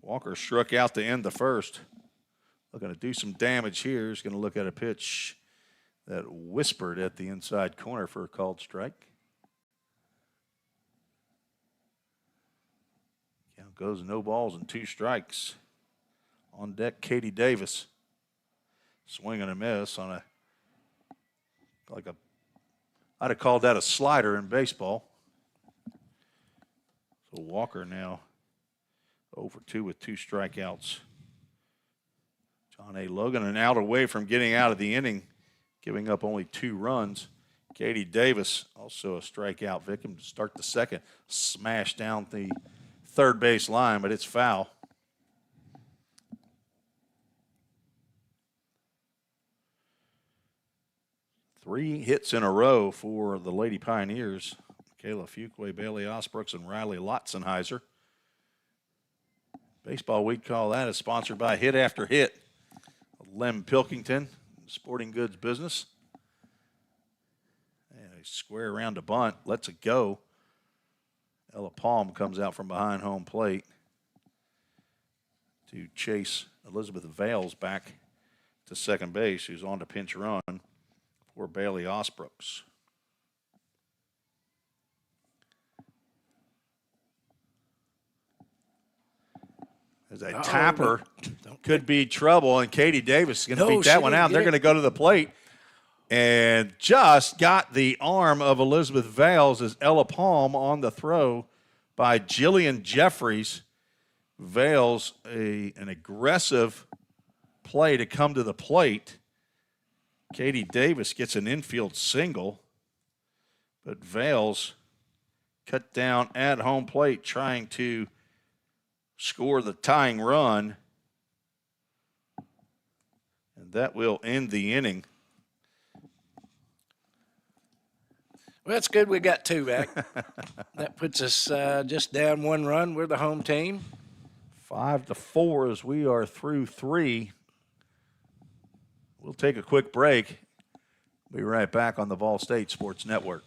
Walker struck out to end the first. Looking to do some damage here. He's going to look at a pitch that whispered at the inside corner for a called strike. Count goes no balls and 2 strikes. On deck, Katie Davis. Swing and a miss on I'd have called that a slider in baseball. So Walker now 0 for 2 with 2 strikeouts. John A. Logan an out away from getting out of the inning, giving up only 2 runs. Katie Davis also a strikeout victim to start the second. Smashed down the third base line, but it's foul. Three hits in a row for the Lady Pioneers. Kayla Fuquay, Bailey Osbrooks, and Riley Lotzenheiser. Baseball, we'd call that, is sponsored by Hit After Hit. Lem Pilkington, sporting goods business. And a square around a bunt, lets it go. Ella Palm comes out from behind home plate to chase Elizabeth Vales back to second base, who's on to pinch run for Bailey Osbrooks. As a tapper could be trouble, and Katie Davis is going to beat that one out. They're going to go to the plate and just got the arm of Elizabeth Vales as Ella Palm on the throw by Jillian Jeffries. Vales, an aggressive play to come to the plate. Katie Davis gets an infield single, but Vales cut down at home plate trying to score the tying run, and that will end the inning. Well, that's good we got 2 back. That puts us just down 1 run. We're the home team. 5-4 as we are through 3. We'll take a quick break. Be right back on the VolState Sports Network.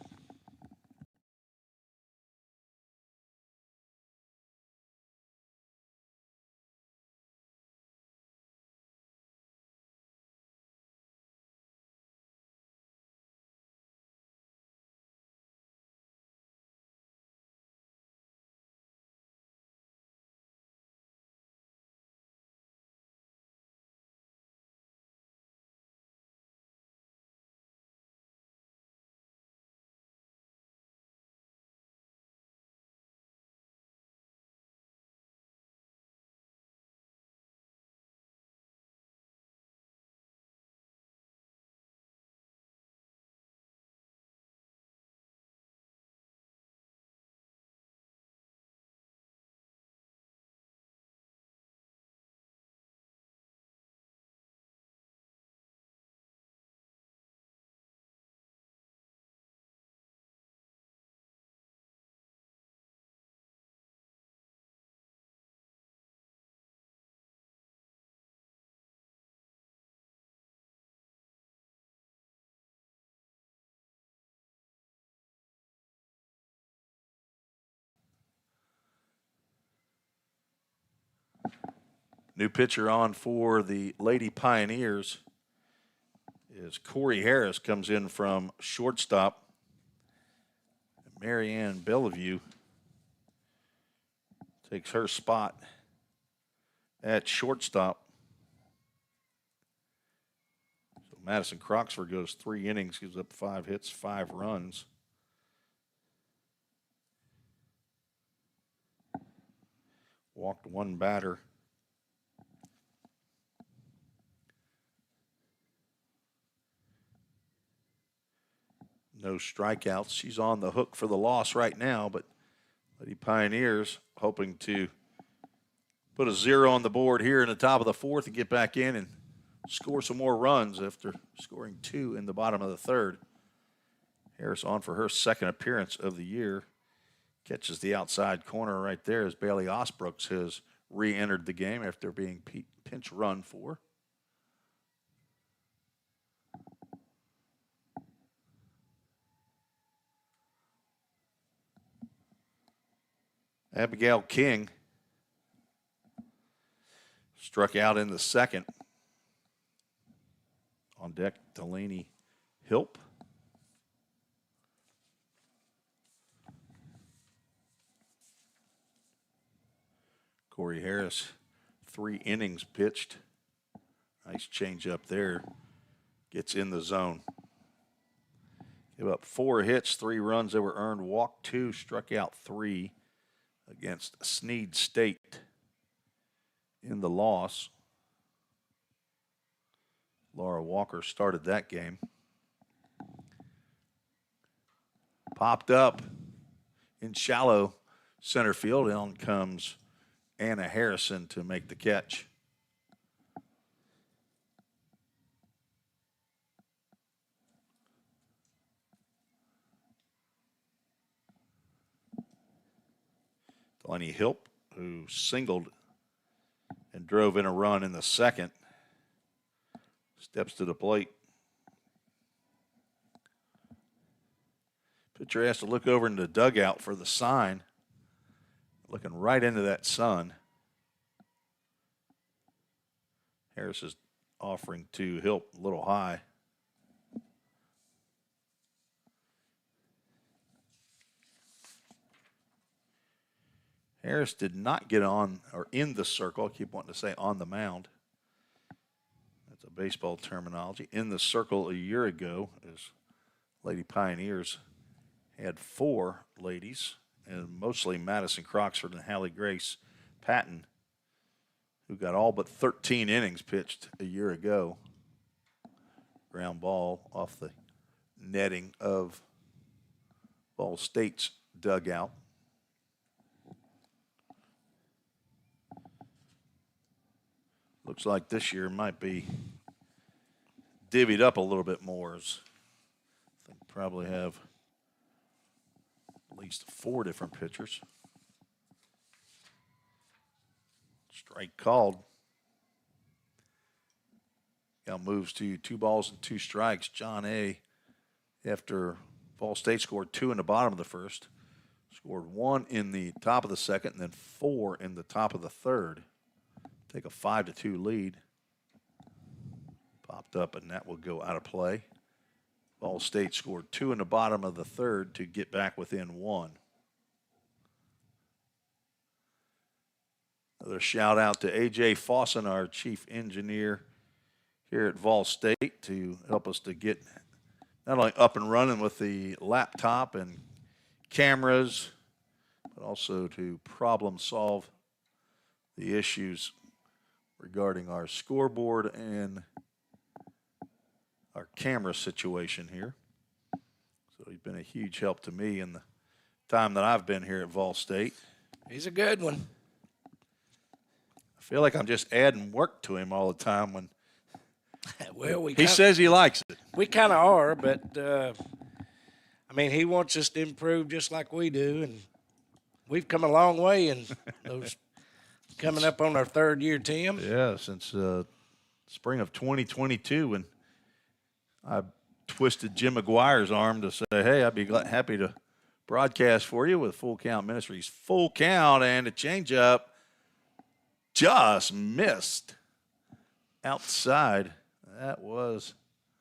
New pitcher on for the Lady Pioneers is Corey Harris, comes in from shortstop. Marianne Bellevue takes her spot at shortstop. So Madison Croxford goes 3 innings, gives up 5 hits, 5 runs. Walked 1 batter. No strikeouts. She's on the hook for the loss right now, but Lady Pioneers hoping to put a 0 on the board here in the top of the 4th and get back in and score some more runs after scoring 2 in the bottom of the 3rd. Harris on for her 2nd appearance of the year. Catches the outside corner right there as Bailey Osbrooks has re-entered the game after being pinch run for. Abigail King struck out in the 2nd. On deck, Delaney Hilp. Corey Harris, 3 innings pitched. Nice change up there. Gets in the zone. Gave up 4 hits, 3 runs that were earned, walked 2, struck out 3 against Sneed State in the loss. Laura Walker started that game. Popped up in shallow center field. On comes Anna Harrison to make the catch. Delaney Hilp, who singled and drove in a run in the 2nd, steps to the plate. Pitcher has to look over in the dugout for the sign. Looking right into that sun. Harris is offering to Hilp a little high. Harris did not get on or in the circle. I keep wanting to say on the mound. That's a baseball terminology. In the circle a year ago, as Lady Pioneers had 4 ladies, and mostly Madison Croxford and Hallie Grace Patton, who got all but 13 innings pitched a year ago. Ground ball off the netting of VolState's dugout. Looks like this year might be divvied up a little bit more. As I think probably have at least 4 different pitchers. Strike called. Now moves to 2 balls and 2 strikes. John A., after VolState scored 2 in the bottom of the 1st, scored 1 in the top of the 2nd, and then 4 in the top of the 3rd. Take a 5-2 lead. Popped up, and that will go out of play. VolState scored 2 in the bottom of the 3rd to get back within 1. Another shout out to A.J. Fawson, our chief engineer here at VolState, to help us to get not only up and running with the laptop and cameras, but also to problem solve the issues regarding our scoreboard and our camera situation here. So he's been a huge help to me in the time that I've been here at VolState. He's a good one. I feel like I'm just adding work to him all the time when well, he says he likes it. We kind of are, but, I mean, he wants us to improve just like we do, and we've come a long way in those coming up on our 3rd year, Tim. Yeah, since spring of 2022 when I twisted Jim McGuire's arm to say, hey, I'd be happy to broadcast for you with Full Count Ministries. Full count and a changeup. just missed outside. That was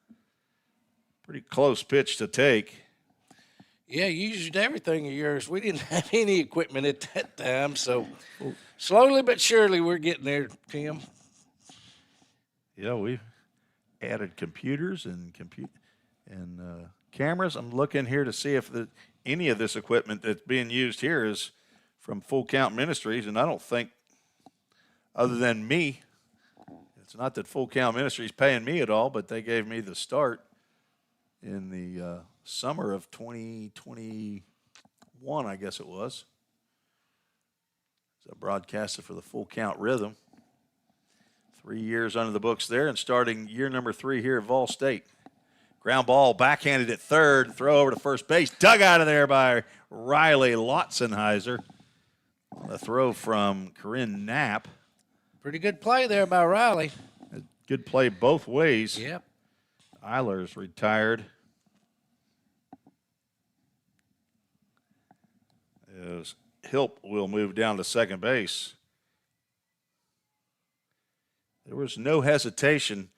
a pretty close pitch to take. Yeah, you used everything of yours. We didn't have any equipment at that time, so slowly but surely we're getting there, Tim. Yeah, we've added computers and cameras. I'm looking here to see if any of this equipment that's being used here is from Full Count Ministries, and I don't think, other than me, it's not that Full Count Ministries paying me at all, but they gave me the start in the summer of 2021, I guess it was. So I broadcasted for the Full Count Rhythm. 3 years under the books there, and starting year number 3 here at VolState. Ground ball backhanded at third, throw over to first base, dug out of there by Riley Lotzenheiser. A throw from Corinne Knapp. Pretty good play there by Riley. A good play both ways. Yep. Eilers retired. As Hilp will move down to second base. There was no hesitation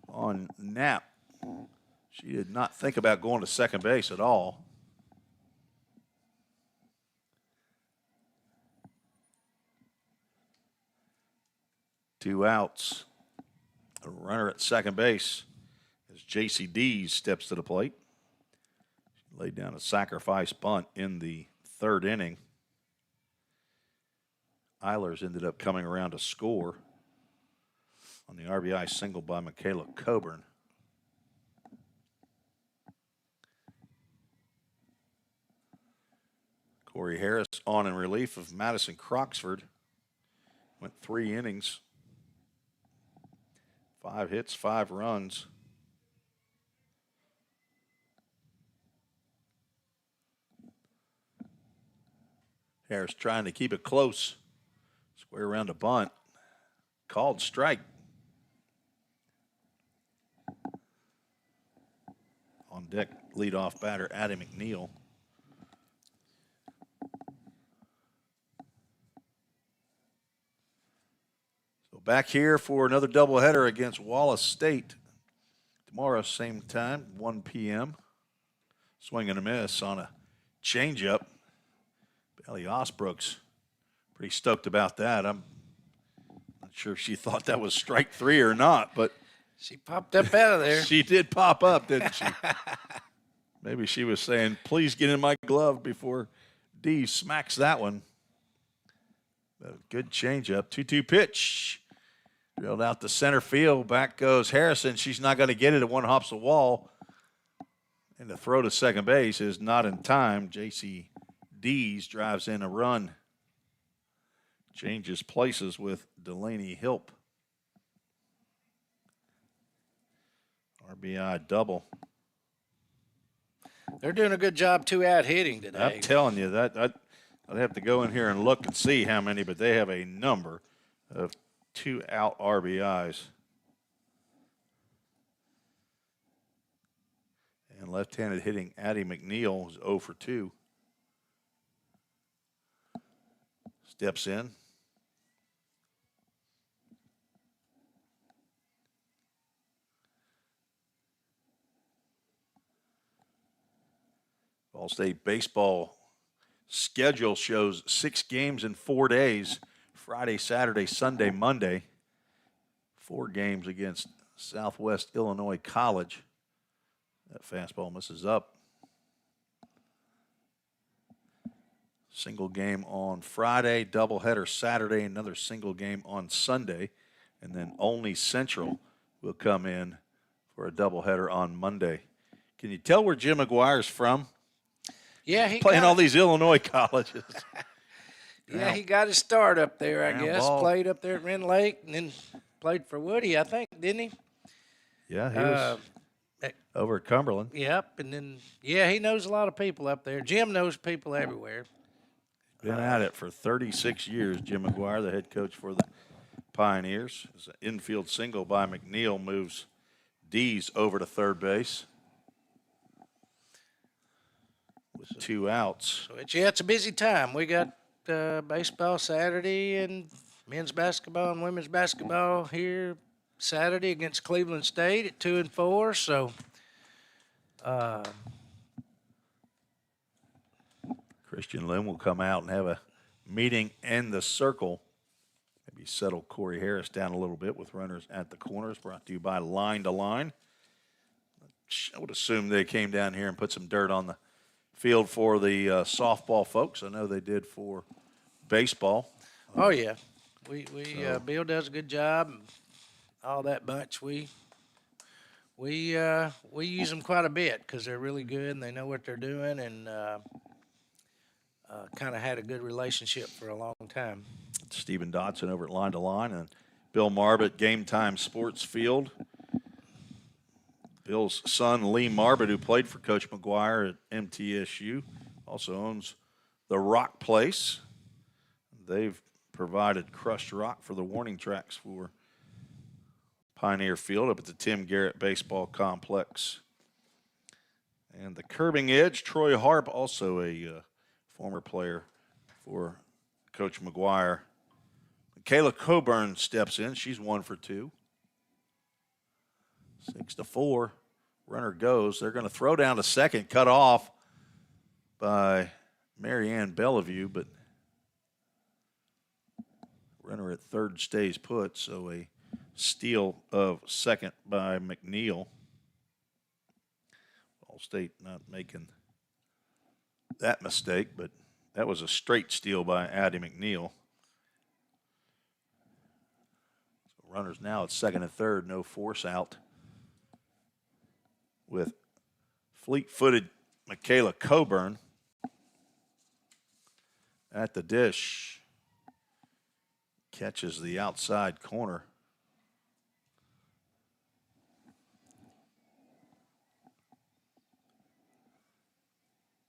on Knapp. She did not think about going to second base at all. Two outs. A runner at second base as J.C. Dees steps to the plate. She laid down a sacrifice bunt in the third inning. Eilers ended up coming around to score on the RBI single by Michaela Coburn. Corey Harris on in relief of Madison Croxford. Went 3 innings. 5 hits, 5 runs. Harris trying to keep it close. Square around a bunt. Called strike. On deck, leadoff batter Addie McNeil. So back here for another doubleheader against Wallace State. Tomorrow, same time, 1 p.m. Swing and a miss on a changeup. Bailey Osbrooks pretty stoked about that. I'm not sure if she thought that was strike 3 or not, but she popped up out of there. She did pop up, didn't she? Maybe she was saying, please get in my glove before D smacks that one. But a good changeup. 2-2 pitch. Drilled out to center field. Back goes Harrison. She's not going to get it. It one hops the wall. And the throw to second base is not in time. J.C. Dees drives in a run. Changes places with Delaney Hilp. RBI double. They're doing a good job 2-out hitting today. I'm telling you, that I'd have to go in here and look and see how many, but they have a number of 2-out RBIs. And left-handed hitting Addie McNeil is 0 for 2. Steps in. VolState baseball schedule shows 6 games in 4 days, Friday, Saturday, Sunday, Monday. 4 games against Southwest Illinois College. That fastball misses up. Single game on Friday, doubleheader Saturday, another single game on Sunday, and then only Central will come in for a doubleheader on Monday. Can you tell where Jim McGuire's from? Yeah, he playing all these Illinois colleges. Yeah, he got his start up there, I guess. Ball. Played up there at Wren Lake and then played for Woody, I think, didn't he? Yeah, he was over at Cumberland. Yep, and then, yeah, he knows a lot of people up there. Jim knows people everywhere. Been at it for 36 years, Jim McGuire, the head coach for the Pioneers. It's an infield single by McNeil, moves Dees over to third base. With 2 outs. So it's a busy time. We got baseball Saturday and men's basketball and women's basketball here Saturday against Cleveland State at 2 and 4. So, Christian Lynn will come out and have a meeting in the circle. Maybe settle Corey Harris down a little bit with runners at the corners. Brought to you by Line to Line. I would assume they came down here and put some dirt on the field for the softball folks. I know they did for baseball. oh yeah, Bill does a good job. And all that bunch. We use them quite a bit because they're really good and they know what they're doing, and kind of had a good relationship for a long time. Stephen Dotson over at Line to Line and Bill Marbett, Game Time Sports Field. Bill's son, Lee Marbett, who played for Coach McGuire at MTSU, also owns the Rock Place. They've provided crushed rock for the warning tracks for Pioneer Field up at the Tim Garrett Baseball Complex. And the curbing edge, Troy Harp, also a former player for Coach McGuire. Michaela Coburn steps in. She's 1 for 2. 6-4. Runner goes. They're going to throw down to second, cut off by Marianne Bellevue, but runner at third stays put, so a steal of second by McNeil. VolState not making that mistake, but that was a straight steal by Addie McNeil. So runners now at second and third, no force out, with fleet-footed Michaela Coburn at the dish. Catches the outside corner.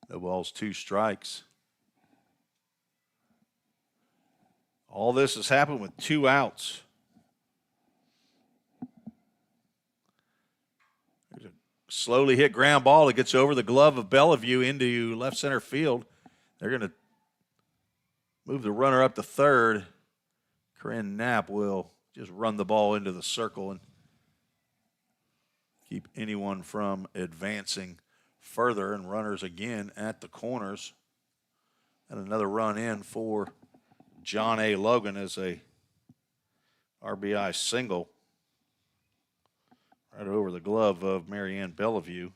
No balls, 2 strikes. All this has happened with 2 outs. There's a slowly hit ground ball that gets over the glove of Bellevue into left center field. They're going to move the runner up to third. Corinne Knapp will just run the ball into the circle and keep anyone from advancing further. And runners again at the corners. And another run in for John A. Logan as a RBI single right over the glove of Marianne Bellevue.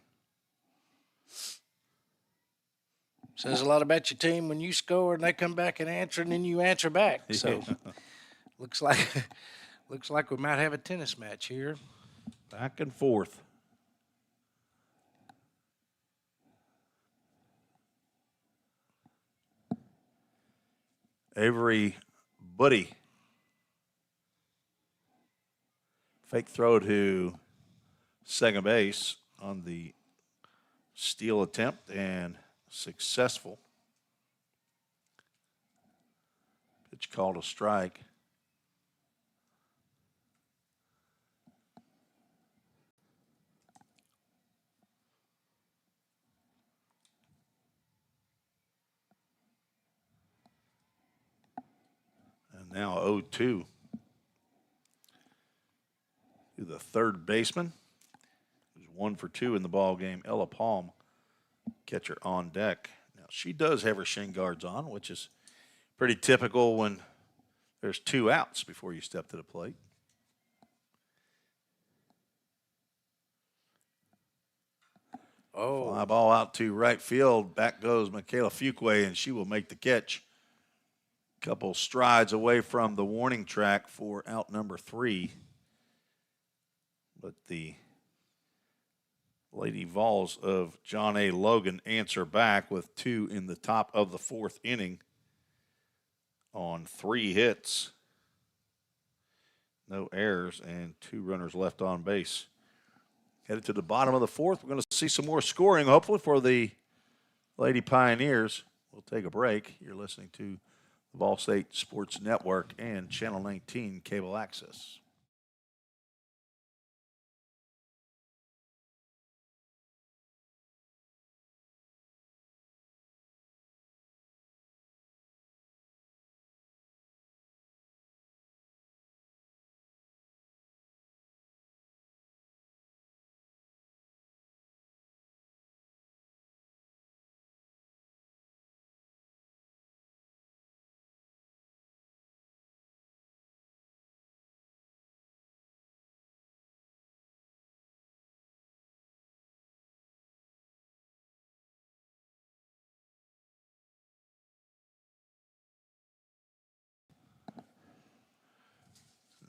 Says a lot about your team when you score and they come back and answer, and then you answer back. So looks like we might have a tennis match here. Back and forth. Avery Buddy. Fake throw to second base on the steal attempt and successful. Pitch called a strike. And now 0-2 to the third baseman, who's 1 for 2 in the ball game, Ella Palm, catcher on deck. Now she does have her shin guards on, which is pretty typical when there's 2 outs before you step to the plate. Oh, Fly ball out to right field. Back goes Michaela Fuquay, and she will make the catch. Couple strides away from the warning track for out number 3. But the Lady Vols of John A. Logan answer back with 2 in the top of the 4th inning on 3 hits. No errors and 2 runners left on base. Headed to the bottom of the 4th. We're going to see some more scoring, hopefully, for the Lady Pioneers. We'll take a break. You're listening to the VolState Sports Network and Channel 19 Cable Access.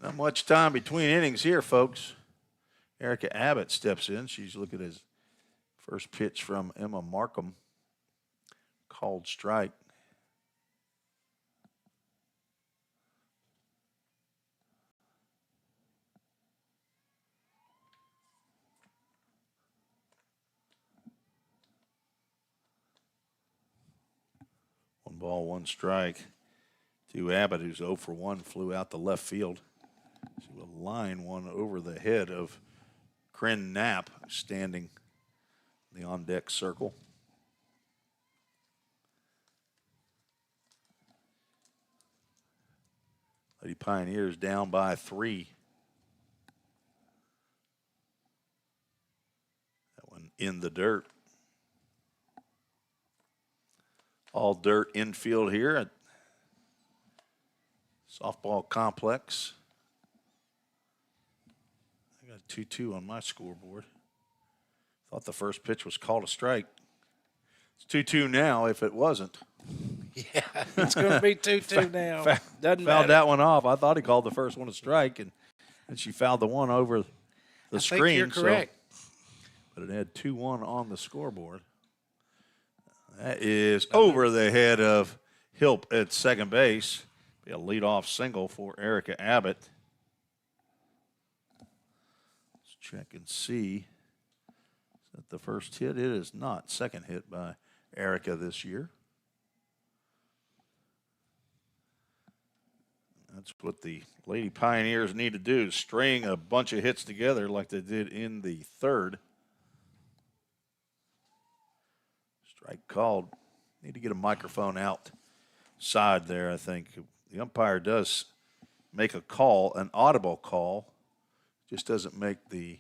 Not much time between innings here, folks. Erica Abbott steps in. She's looking at his first pitch from Emma Markham. Called strike. One ball, one strike to Abbott, who's 0 for 1, flew out to left field. She will line one over the head of Kryn Knapp, standing in the on-deck circle. Lady Pioneers down by 3. That one in the dirt. All dirt infield here at softball complex. I got 2-2 on my scoreboard. Thought the first pitch was called a strike. It's 2-2 now if it wasn't. Yeah, it's going to be 2-2 now. Doesn't fouled matter. that one off. I thought he called the first one a strike, and she fouled the one over the screen. I think you're correct. But it had 2-1 on the scoreboard. That is over the head of Hilp at second base. Be a leadoff single for Erica Abbott. Let's check and see. Is that the first hit? It is not. Second hit by Erica this year. That's what the Lady Pioneers need to do, is string a bunch of hits together like they did in the third. Strike called. Need to get a microphone outside there, I think. The umpire does make a call, an audible call. Just doesn't make the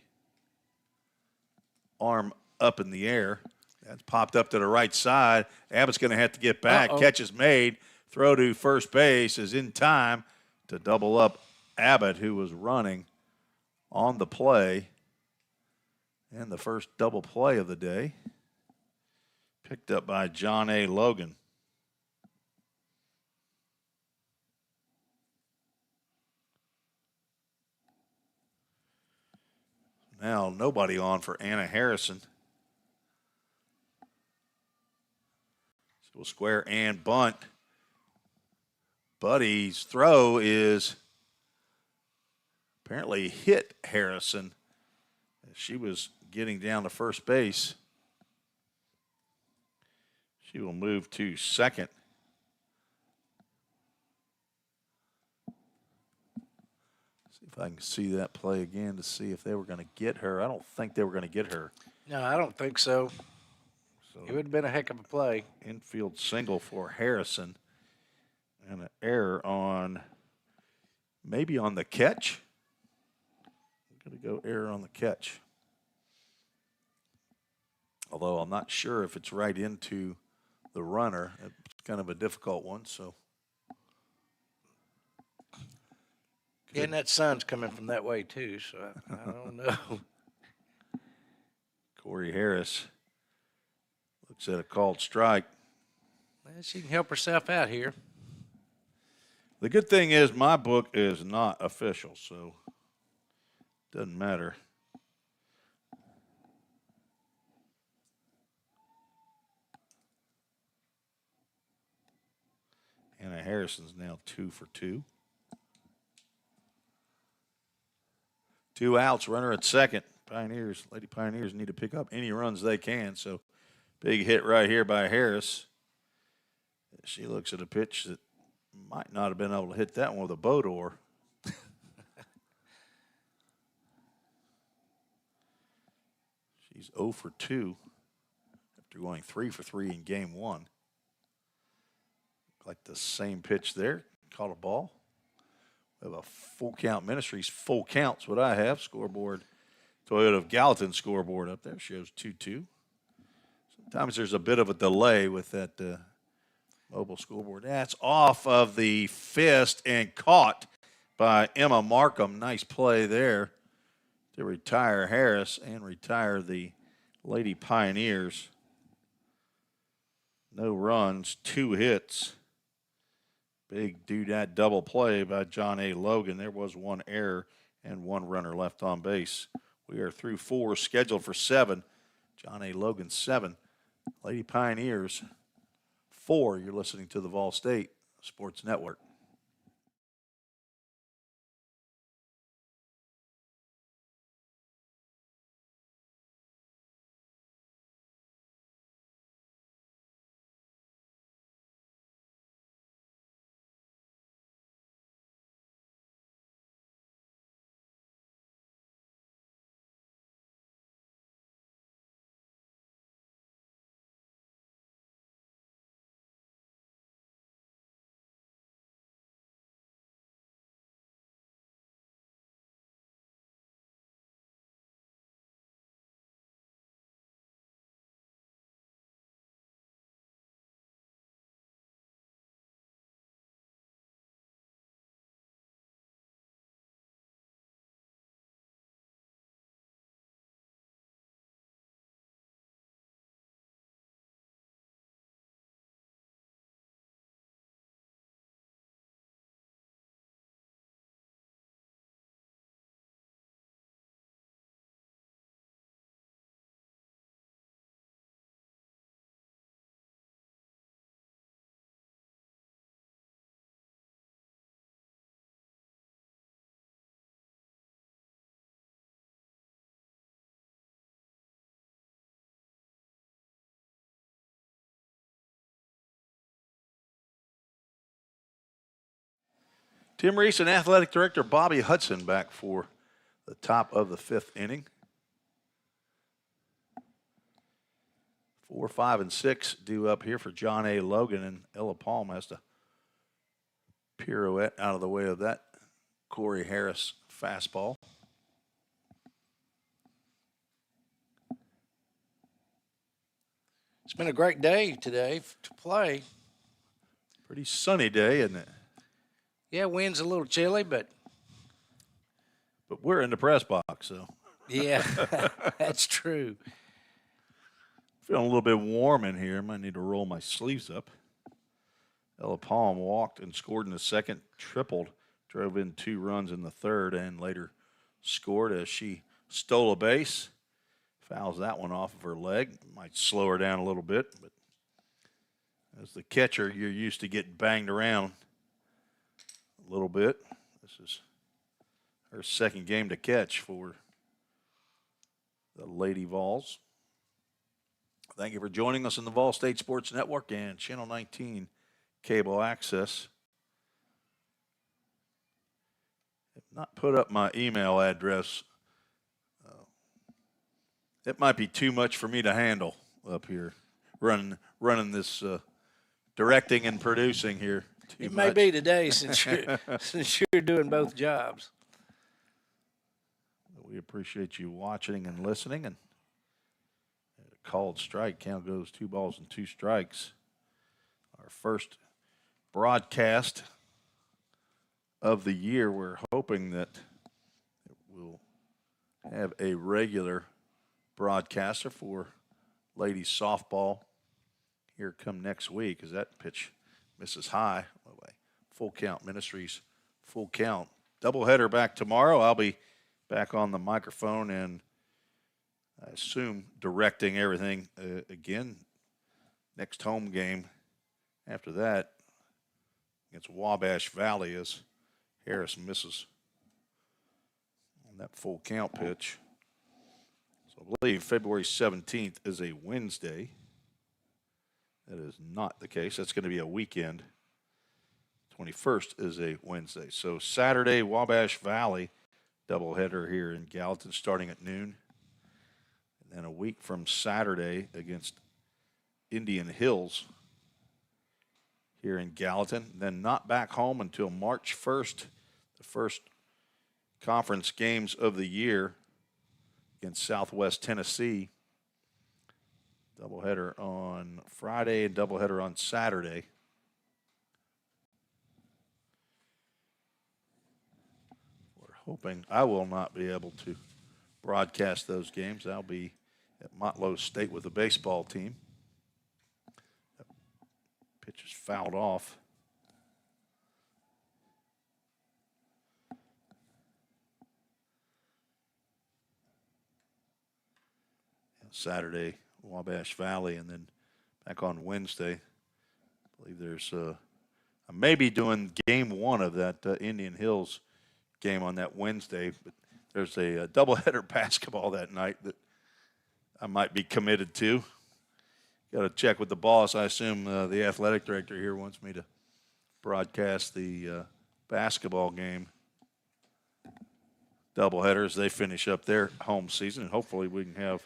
arm up in the air. That's popped up to the right side. Abbott's going to have to get back. Catch is made. Throw to first base is in time to double up Abbott, who was running on the play. And the first double play of the day. Picked up by John A. Logan. Now nobody on for Anna Harrison. So we'll square and bunt. Buddy's throw is apparently hit Harrison as she was getting down to first base. She will move to second. See if I can see that play again to see if they were going to get her. I don't think they were going to get her. No, I don't think so. It would have been a heck of a play. Infield single for Harrison. And an error on, maybe on the catch. I'm going to go error on the catch. Although I'm not sure if it's right into the runner. It's kind of a difficult one, so. And that sun's coming from that way, too, so I don't know. Corey Harris looks at a called strike. Well, she can help herself out here. The good thing is my book is not official, so it doesn't matter. Anna Harrison's now 2 for 2. 2 outs, runner at second. Lady Pioneers need to pick up any runs they can, so big hit right here by Harris. She looks at a pitch that might not have been able to hit that one with a boat oar. She's 0 for 2 after going 3 for 3 in game 1. Like the same pitch there. Caught a ball. We have a full count Ministries. Full count's what I have. Scoreboard. Toyota of Gallatin scoreboard up there shows 2-2. Sometimes there's a bit of a delay with that mobile scoreboard. That's off of the fist and caught by Emma Markham. Nice play there to retire Harris and retire the Lady Pioneers. No runs, 2 hits. Big doodad double play by John A. Logan. There was one error and one runner left on base. We are through 4, scheduled for 7. John A. Logan 7. Lady Pioneers 4. You're listening to the VolState Sports Network. Tim Reese and Athletic Director Bobby Hudson back for the top of the 5th inning. 4, 5, and 6 due up here for John A. Logan, and Ella Palm has to pirouette out of the way of that Corey Harris fastball. It's been a great day today to play. Pretty sunny day, isn't it? Yeah, wind's a little chilly, but we're in the press box, so. Yeah, that's true. Feeling a little bit warm in here. Might need to roll my sleeves up. Ella Palm walked and scored in the second, tripled, drove in 2 runs in the third, and later scored as she stole a base. Fouls that one off of her leg. Might slow her down a little bit, but as the catcher, you're used to getting banged around a little bit. This is her second game to catch for the Lady Vols. Thank you for joining us in the VolState Sports Network and Channel 19 cable access. I've not put up my email address. It might be too much for me to handle up here, running this directing and producing here. It may be today since you're doing both jobs. We appreciate you watching and listening. And a called strike. Count goes 2 balls and 2 strikes. Our first broadcast of the year. We're hoping that we'll have a regular broadcaster for ladies softball here come next week, as that pitch misses high. Full Count Ministries, Full Count. Doubleheader back tomorrow. I'll be back on the microphone and I assume directing everything again. Next home game after that against Wabash Valley as Harris misses on that full count pitch. So I believe February 17th is a Wednesday. That is not the case. That's going to be a weekend. 21st is a Wednesday. So Saturday, Wabash Valley doubleheader here in Gallatin starting at noon. And then a week from Saturday against Indian Hills here in Gallatin. Then not back home until March 1st, the first conference games of the year against Southwest Tennessee. Doubleheader on Friday and doubleheader on Saturday. We're hoping I will not be able to broadcast those games. I'll be at Motlow State with the baseball team. That pitch is fouled off. Saturday, Wabash Valley, and then back on Wednesday. I believe there's I may be doing game one of that Indian Hills game on that Wednesday, but there's a doubleheader basketball that night that I might be committed to. Got to check with the boss. I assume the athletic director here wants me to broadcast the basketball game doubleheaders. They finish up their home season, and hopefully we can have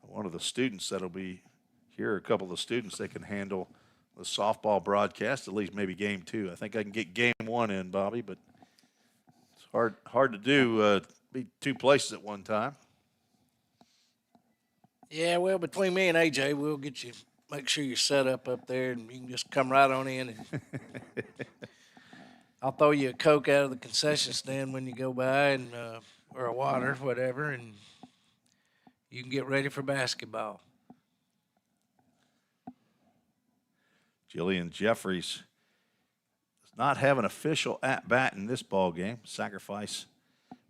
one of the students that'll be here, a couple of the students that can handle the softball broadcast, at least maybe game two. I think I can get game one in, Bobby, but it's hard to do, be two places at one time. Yeah, well, between me and AJ, we'll get you, make sure you're set up there, and you can just come right on in. And I'll throw you a Coke out of the concession stand when you go by, and or a water, whatever, and you can get ready for basketball. Jillian Jeffries does not have an official at-bat in this ball game. Sacrifice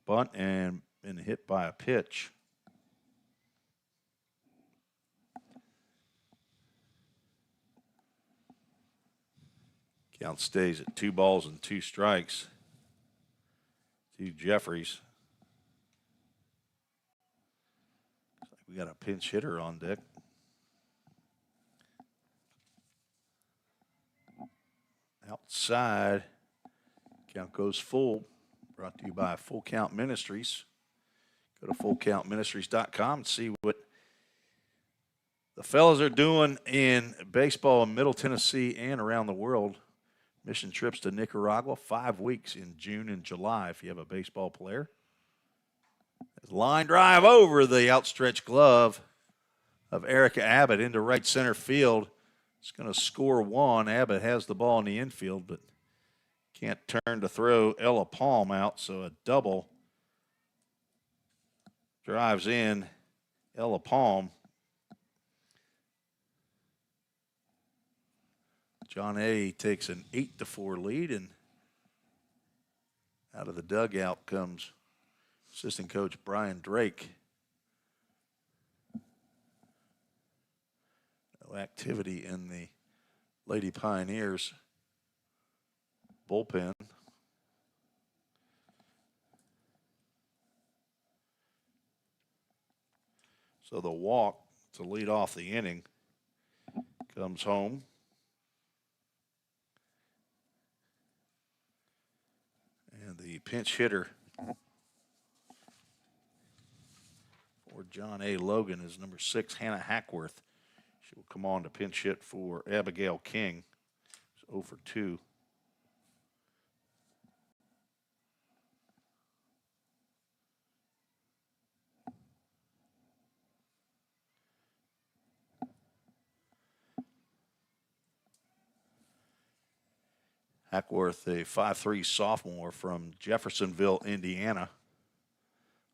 bunt and been hit by a pitch. Count stays at 2 balls and 2 strikes to Jeffries. Looks like we got a pinch hitter on deck. Outside, count goes full. Brought to you by Full Count Ministries. Go to fullcountministries.com and see what the fellas are doing in baseball in Middle Tennessee and around the world. Mission trips to Nicaragua, 5 weeks in June and July if you have a baseball player. Line drive over the outstretched glove of Erica Abbott into right center field. It's going to score one. Abbott has the ball in the infield, but can't turn to throw Ella Palm out, so a double drives in Ella Palm. John A. takes an 8-4 lead, and out of the dugout comes assistant coach Brian Drake. No activity in the Lady Pioneers bullpen. So the walk to lead off the inning comes home. And the pinch hitter for John A. Logan is number 6, Hannah Hackworth. She will come on to pinch hit for Abigail King. It's 0 for 2. Hackworth, a 5'3" sophomore from Jeffersonville, Indiana,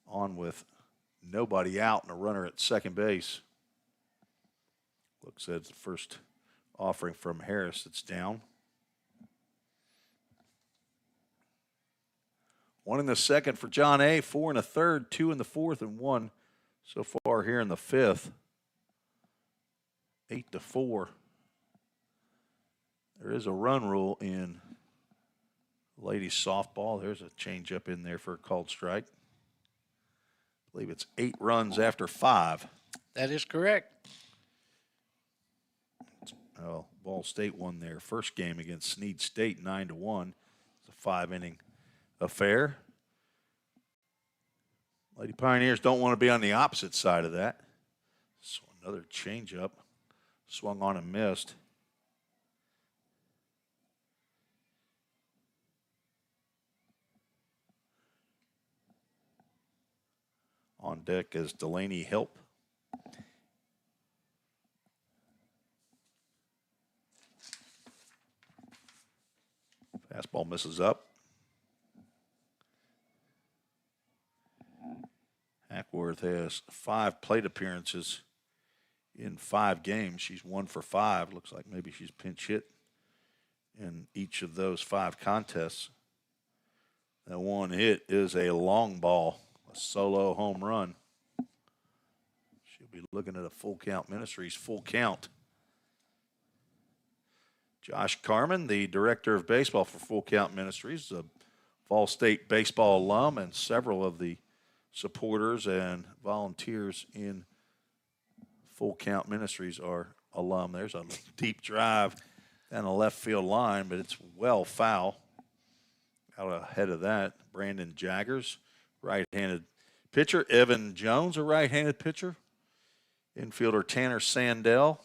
on with nobody out and a runner at second base. Looks at the first offering from Harris that's down. 1 in the second for John A., 4 in the third, 2 in the fourth, and 1 so far here in the fifth. 8-4. There is a run rule in ladies softball. There's a changeup in there for a called strike. I believe it's 8 runs after 5. That is correct. Well, VolState won their first game against Snead State 9-1. It's a 5-inning affair. Lady Pioneers don't want to be on the opposite side of that. So another changeup. Swung on and missed. On deck is Delaney Help. Fastball misses up. Hackworth has 5 plate appearances in 5 games. She's 1 for 5. Looks like maybe she's pinch hit in each of those 5 contests. That one hit is a long ball, a solo home run. She'll We'll be looking at a Full Count Ministries full count. Josh Carmen, the director of baseball for Full Count Ministries, a VolState baseball alum, and several of the supporters and volunteers in Full Count Ministries are alum. There's a deep drive down the left field line, but it's well foul. Out ahead of that, Brandon Jaggers, right-handed pitcher. Evan Jones, a right-handed pitcher. Infielder Tanner Sandell,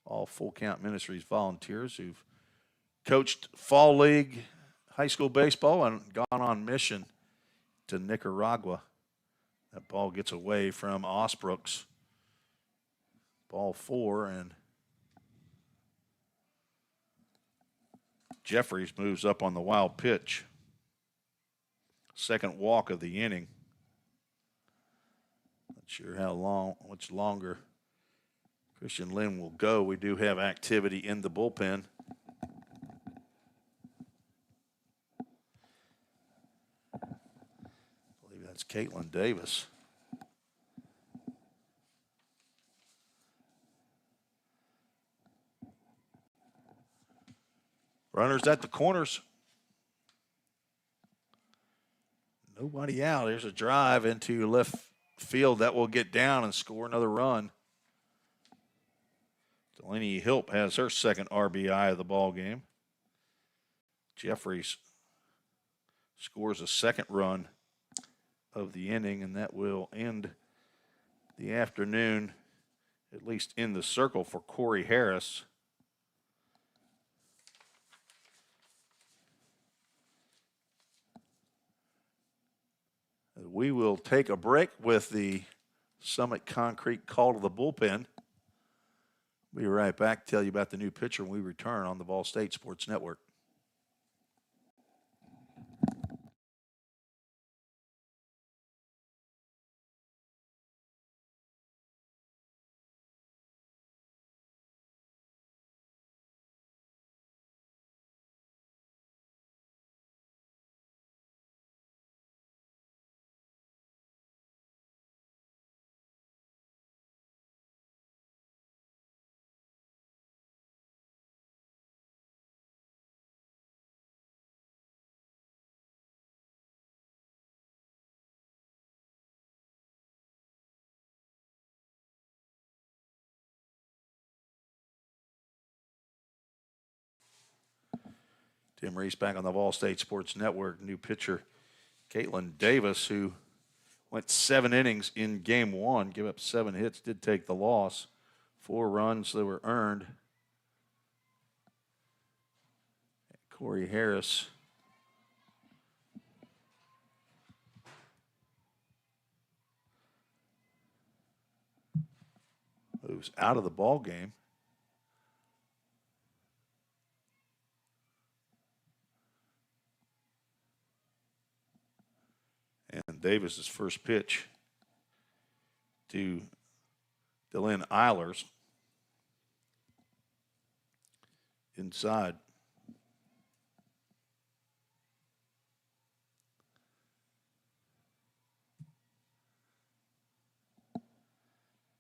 all Full Count Ministries volunteers who've coached Fall League high school baseball and gone on mission to Nicaragua. That ball gets away from Osbrooks. Ball 4, and Jeffries moves up on the wild pitch. Second walk of the inning. Not sure how much longer Christian Lynn will go. We do have activity in the bullpen. I believe that's Caitlin Davis. Runners at the corners. Nobody out. There's a drive into left field that will get down and score another run. Delaney Hilp has her second RBI of the ball game. Jeffries scores a second run of the inning, and that will end the afternoon, at least in the circle, for Corey Harris. We will take a break with the Summit Concrete call to the bullpen. We'll be right back to tell you about the new pitcher when we return on the VolState Sports Network. Tim Reese back on the VolState Sports Network. New pitcher Caitlin Davis, who went 7 innings in game 1, give up 7 hits, did take the loss. 4 runs that were earned. Corey Harris moves out of the ball game. And Davis's first pitch to Dylan Eilers. Inside.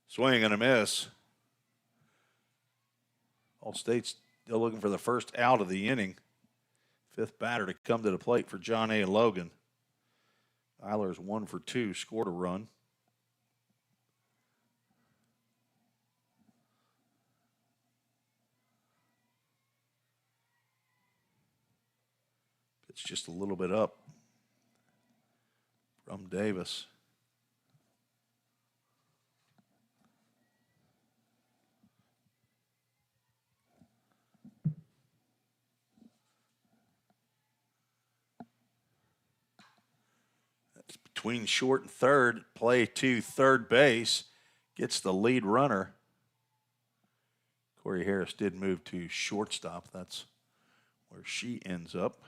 Swing and a miss. VolState's still looking for the first out of the inning. 5th batter to come to the plate for John A. Logan. Eilers 1 for 2, scored a run. It's just a little bit up from Davis. That's between short and third. Play to third base. Gets the lead runner. Corey Harris did move to shortstop. That's where she ends up.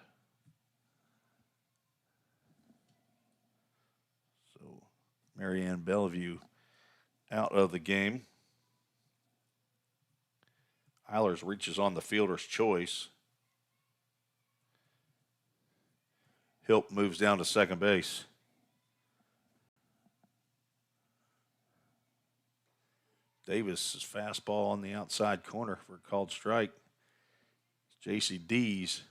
So Marianne Bellevue out of the game. Eilers reaches on the fielder's choice. Hilp moves down to second base. Davis's fastball on the outside corner for a called strike. JCD's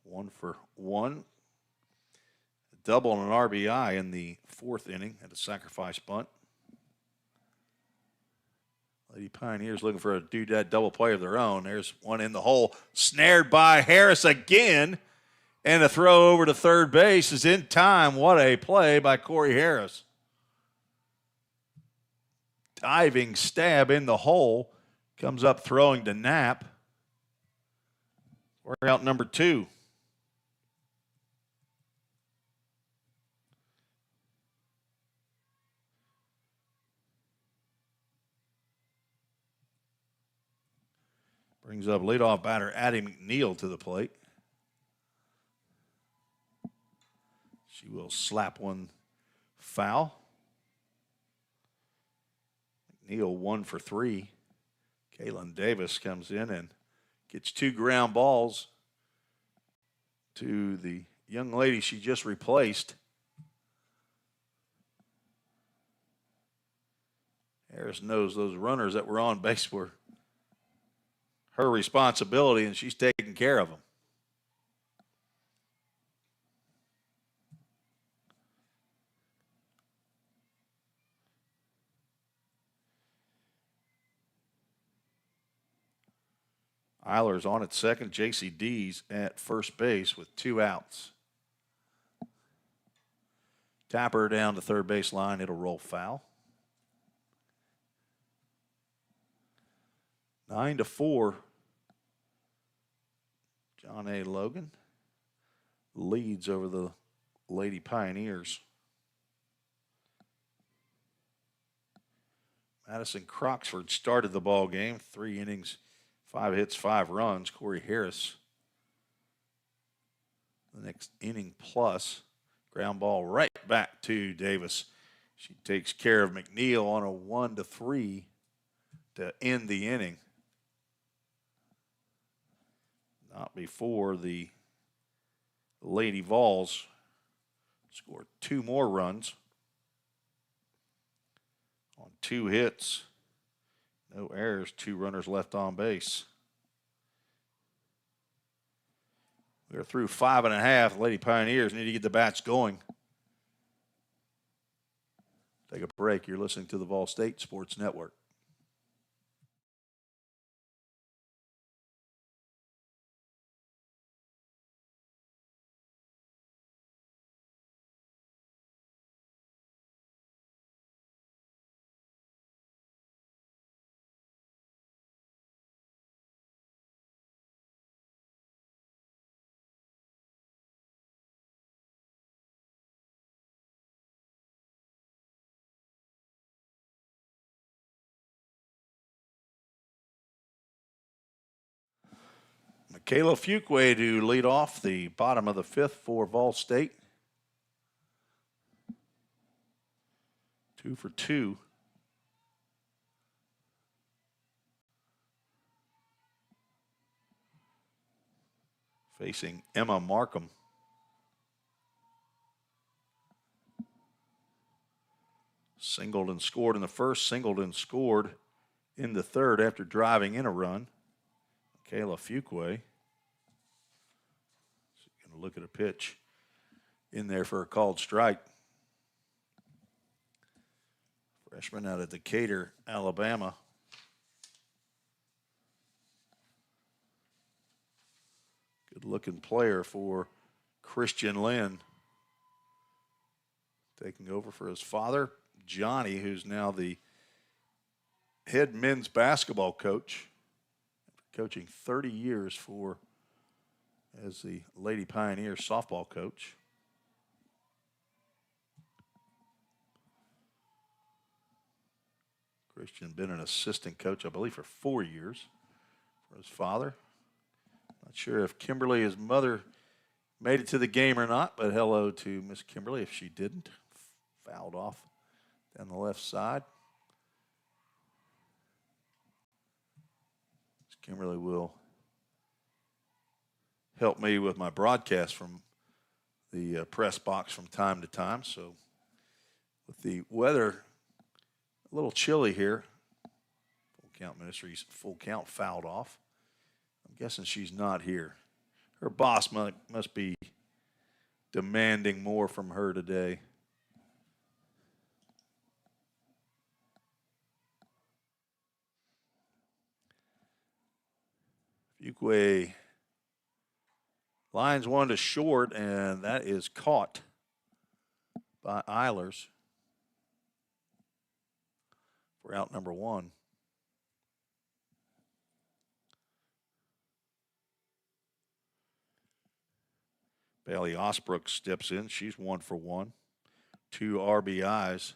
1 for 1. A double and an RBI in the 4th inning at a sacrifice bunt. Lady Pioneers looking for a doodad double play of their own. There's one in the hole. Snared by Harris again. And a throw over to third base is in time. What a play by Corey Harris. Diving stab in the hole. Comes up throwing to Knapp. We're out number 2. Brings up leadoff batter Addie McNeil to the plate. She will slap one foul. McNeil 1 for 3. Kaylin Davis comes in and gets 2 ground balls to the young lady she just replaced. Harris knows those runners that were on base were her responsibility, and she's taking care of them. Eiler's on at second. JCD's at first base with 2 outs. Tapper down to third base line. It'll roll foul. 9-4. John A. Logan leads over the Lady Pioneers. Madison Croxford started the ball game. 3 innings, 5 hits, 5 runs. Corey Harris, the next inning plus. Ground ball right back to Davis. She takes care of McNeil on a 1-3 to end the inning. Not before the Lady Vols scored 2 more runs on 2 hits. No errors, 2 runners left on base. We're through 5.5. Lady Pioneers need to get the bats going. Take a break. You're listening to the VolState Sports Network. Michaela Fuqua to lead off the bottom of the 5th for VolState. 2 for 2. Facing Emma Markham. Singleton scored in the first. Singleton scored in the third after driving in a run. Michaela Fuqua. Going to look at a pitch in there for a called strike. Freshman out of Decatur, Alabama. Good-looking player for Christian Lynn. Taking over for his father, Johnny, who's now the head men's basketball coach. Coaching 30 years as the Lady Pioneers softball coach. Christian been an assistant coach, I believe, for 4 years for his father. Not sure if Kimberly, his mother, made it to the game or not, but hello to Miss Kimberly if she didn't. Fouled off down the left side. Kimberly will help me with my broadcast from the press box from time to time. So with the weather A little chilly here. Full Count Ministries, Full Count fouled off. I'm guessing she's not here. Her boss must be demanding more from her today. Fuquay lines one to short, and that is caught by Eilers for out number one. Bailey Osbrook steps in. She's 1 for 1. 2 RBIs.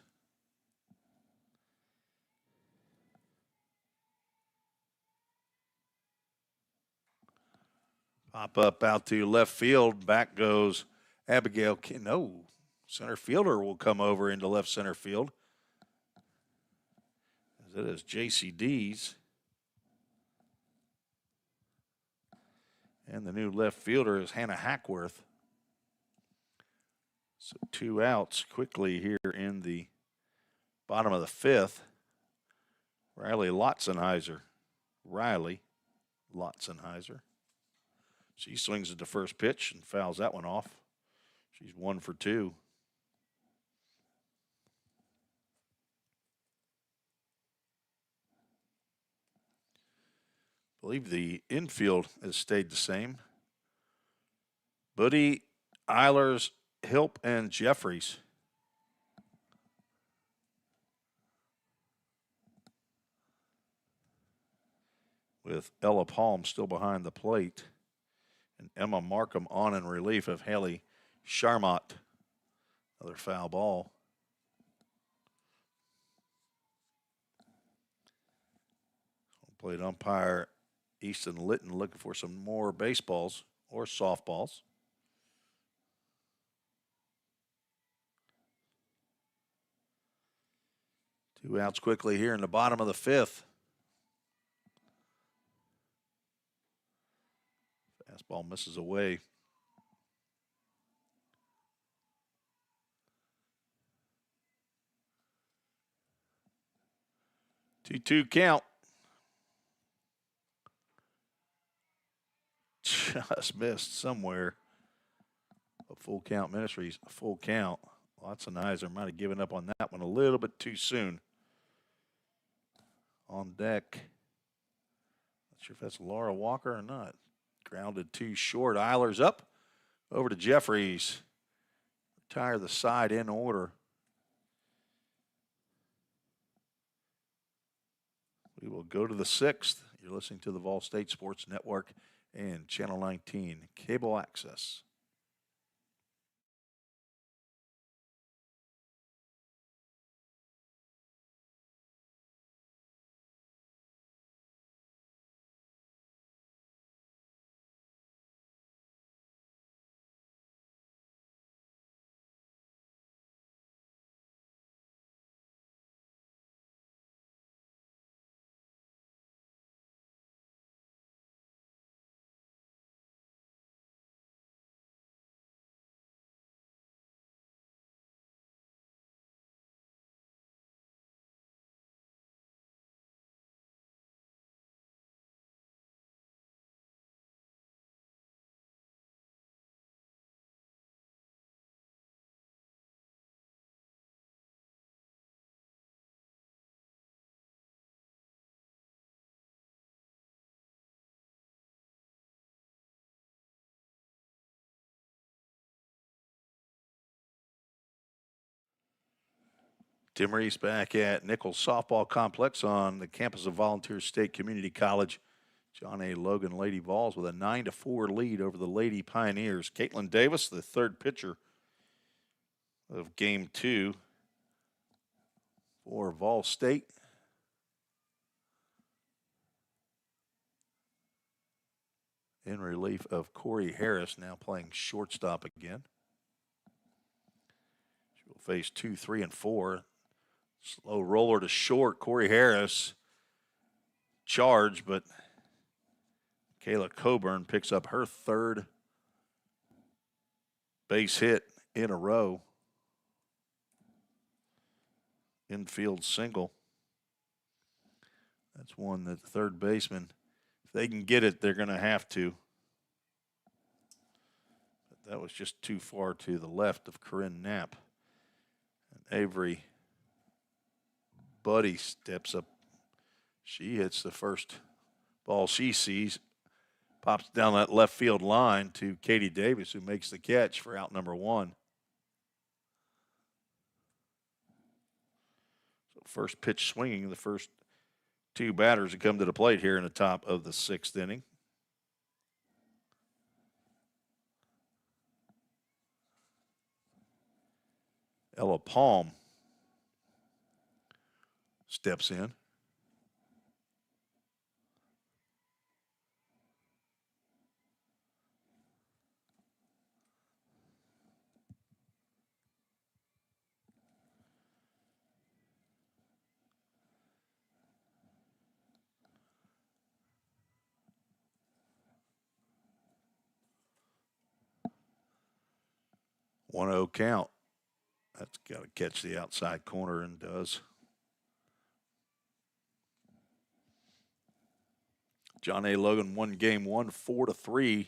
Pop up out to left field. Back goes Abigail. No, center fielder will come over into left center field. That is JCD's. And the new left fielder is Hannah Hackworth. So 2 outs quickly here in the bottom of the 5th. Riley Lotzenheiser. She swings at the first pitch and fouls that one off. She's 1 for 2. I believe the infield has stayed the same. Buddy, Eilers, Hilp, and Jeffries. With Ella Palm still behind the plate. And Emma Markham on in relief of Haley Charmot. Another foul ball. Plate umpire Easton Litton looking for some more baseballs or softballs. Two outs quickly here in the bottom of the 5th. Fastball misses away. Two count. Just missed somewhere. A Full Count Ministries, a full count. Lotzenheiser might have given up on that one a little bit too soon. On deck. Not sure if that's Laura Walker or not. Grounded too short. Eilers up. Over to Jeffries. Retire the side in order. We will go to the 6th. You're listening to the VolState Sports Network and Channel 19 Cable Access. Tim Reese back at Nichols Softball Complex on the campus of Volunteer State Community College. John A. Logan Lady Vols with a 9-4 lead over the Lady Pioneers. Caitlin Davis, the third pitcher of Game 2 for VolState. In relief of Corey Harris, now playing shortstop again. She will face 2, 3, and 4. Slow roller to short. Corey Harris charged, but Kayla Coburn picks up her third base hit in a row. Infield single. That's one that the third baseman, if they can get it, they're going to have to. But that was just too far to the left of Corinne Knapp. And Avery Buddy steps up. She hits the first ball she sees, pops down that left field line to Katie Davis, who makes the catch for out number one. So first pitch swinging, the first two batters that come to the plate here in the top of the sixth inning. Ella Palm steps in. One 0 count. That's got to catch the outside corner and does. John A. Logan won game one 4-3.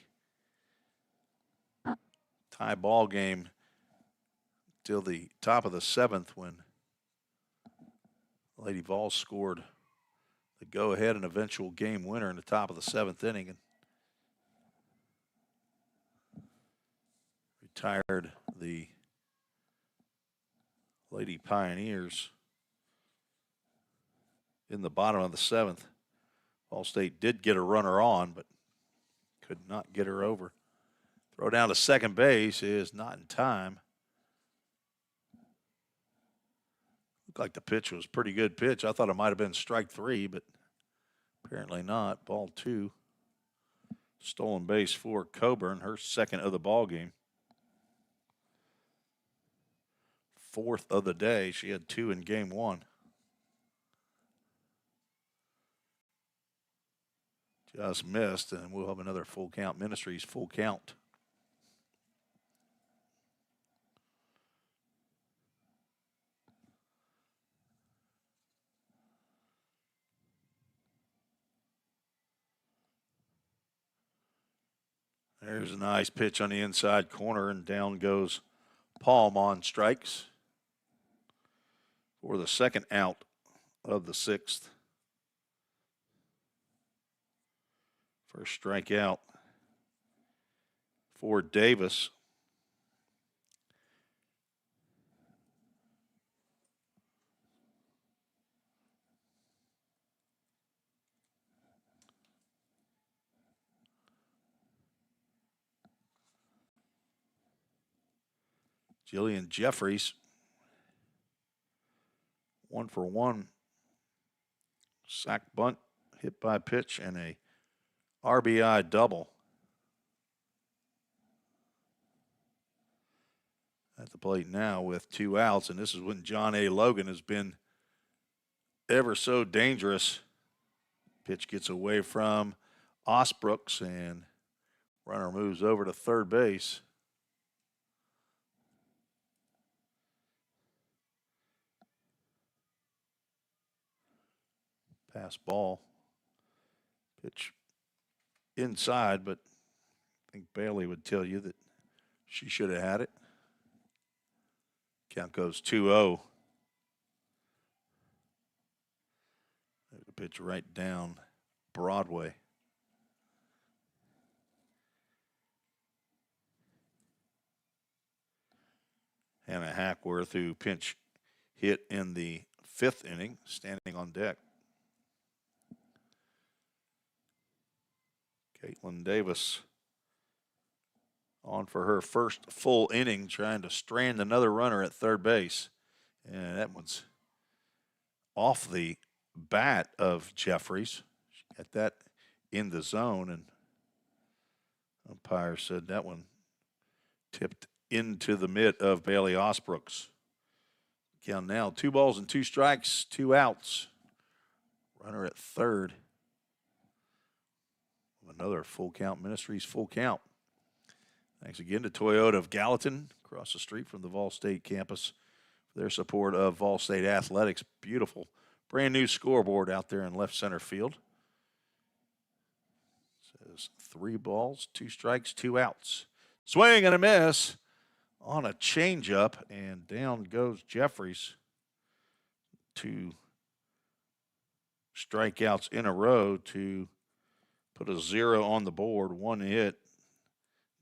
Tie ball game till the top of the seventh when Lady Vols scored the go-ahead and eventual game winner in the top of the seventh inning and retired the Lady Pioneers in the bottom of the seventh. VolState did get a runner on, but could not get her over. Throw down to second base is not in time. Looked like the pitch was a pretty good pitch. I thought it might have been strike three, but apparently not. Ball two. Stolen base for Coburn, her second of the ball game. Fourth of the day. She had two in game one. Just missed, and we'll have another full count. Ministries full count. There's a nice pitch on the inside corner, and down goes Palm on strikes for the second out of the sixth. First strikeout for Davis. Jillian Jeffries, 1 for 1. Sack bunt, hit by pitch, and a RBI double. At the plate now with 2 outs, and this is when John A. Logan has been ever so dangerous. Pitch gets away from Osbrooks, and runner moves over to third base. Pass ball. Pitch inside, but I think Bailey would tell you that she should have had it. Count goes 2-0. The pitch right down Broadway. Hannah Hackworth, who pinch hit in the 5th inning, standing on deck. Caitlin Davis on for her first full inning, trying to strand another runner at third base. And that one's off the bat of Jeffries. She got that in the zone, and umpire said that one tipped into the mitt of Bailey Osbrooks. Count now 2 balls and 2 strikes, 2 outs. Runner at third. Another full count. Ministries full count. Thanks again to Toyota of Gallatin, across the street from the VolState campus, for their support of VolState athletics. Beautiful brand new scoreboard out there in left center field. It says 3 balls, 2 strikes, 2 outs. Swing and a miss on a changeup, and down goes Jeffries. 2 strikeouts in a row to put a 0 on the board. 1 hit,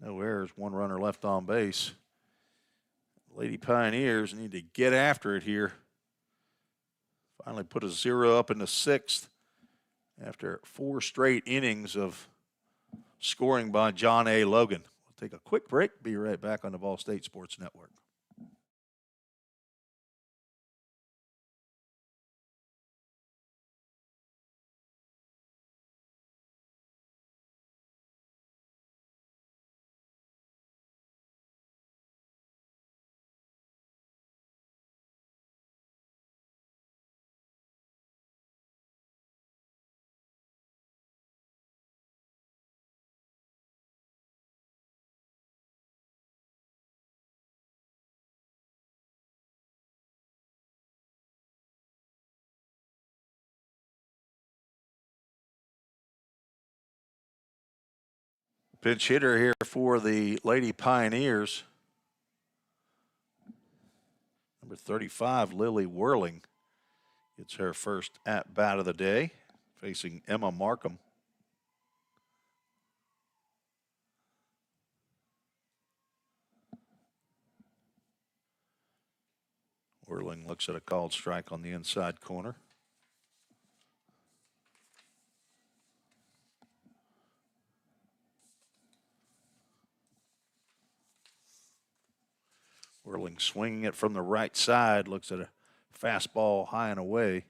no errors, 1 runner left on base. Lady Pioneers need to get after it here. Finally put a 0 up in the 6th after 4 straight innings of scoring by John A. Logan. We'll take a quick break. Be right back on the VolState Sports Network. Pinch hitter here for the Lady Pioneers. Number 35, Lily Whirling, gets her first at-bat of the day, facing Emma Markham. Whirling looks at a called strike on the inside corner. Whirling swinging it from the right side, looks at a fastball high and away.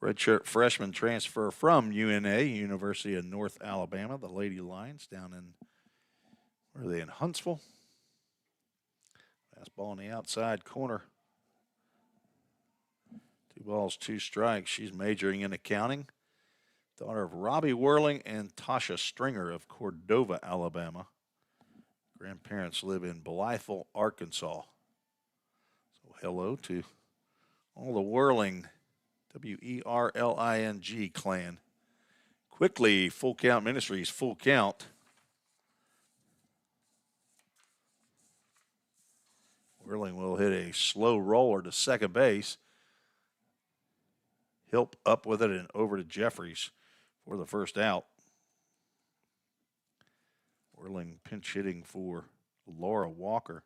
Redshirt freshman transfer from UNA, University of North Alabama, the Lady Lions down in, where are they, in Huntsville? Fastball on the outside corner. 2 balls, 2 strikes. She's majoring in accounting. Daughter of Robbie Whirling and Tasha Stringer of Cordova, Alabama. Grandparents live in Blytheville, Arkansas. So hello to all the Whirling, W-E-R-L-I-N-G clan. Quickly, Full Count Ministries, full count. Whirling will hit a slow roller to second base. Hilp up with it and over to Jeffries for the first out. Whirling pinch hitting for Laura Walker,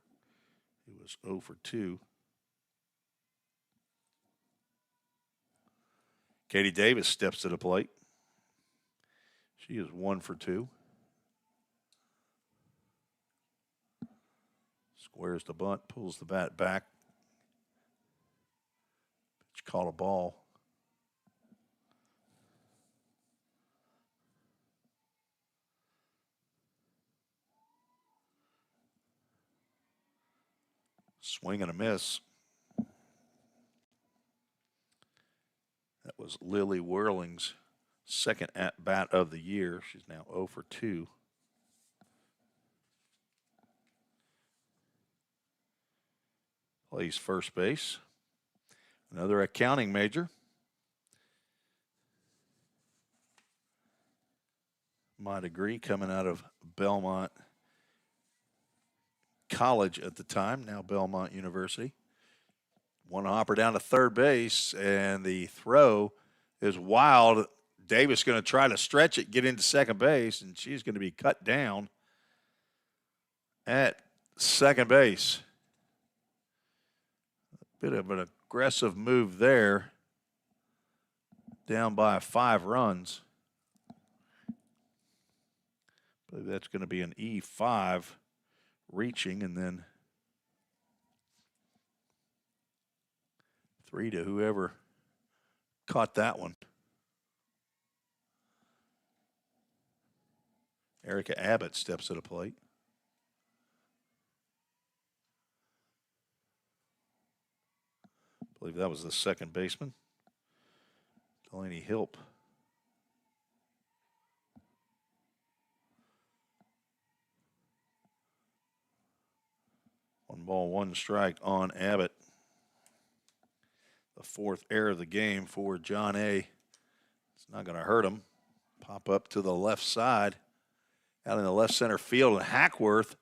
who was 0 for 2. Katie Davis steps to the plate. She is 1 for 2. Squares the bunt, pulls the bat back. Pitch caught a ball. Swing and a miss. That was Lily Whirling's second at-bat of the year. She's now 0 for 2. Plays first base. Another accounting major. My degree coming out of Belmont College at the time, now Belmont University. One hopper down to third base, and the throw is wild. Davis going to try to stretch it, get into second base, and she's going to be cut down at second base. A bit of an aggressive move there, down by 5 runs. I believe that's going to be an E5 reaching, and then 3 to whoever caught that one. Erica Abbott steps to the plate. I believe that was the second baseman, Delaney Hilp. 1 ball, 1 strike on Abbott. The fourth error of the game for John A. It's not going to hurt him. Pop up to the left side, out in the left center field, and Hackworth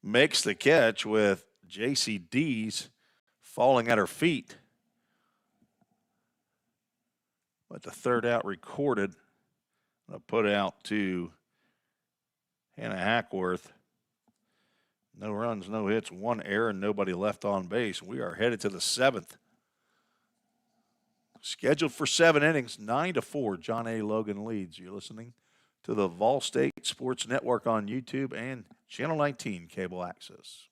makes the catch with J.C. Dees falling at her feet. But the third out recorded. I'll put out to Hannah Hackworth. No runs, no hits, one error, and nobody left on base. We are headed to the seventh. Scheduled for 7 innings, 9-4. John A. Logan leads. You're listening to the VolState Sports Network on YouTube and Channel 19 cable access.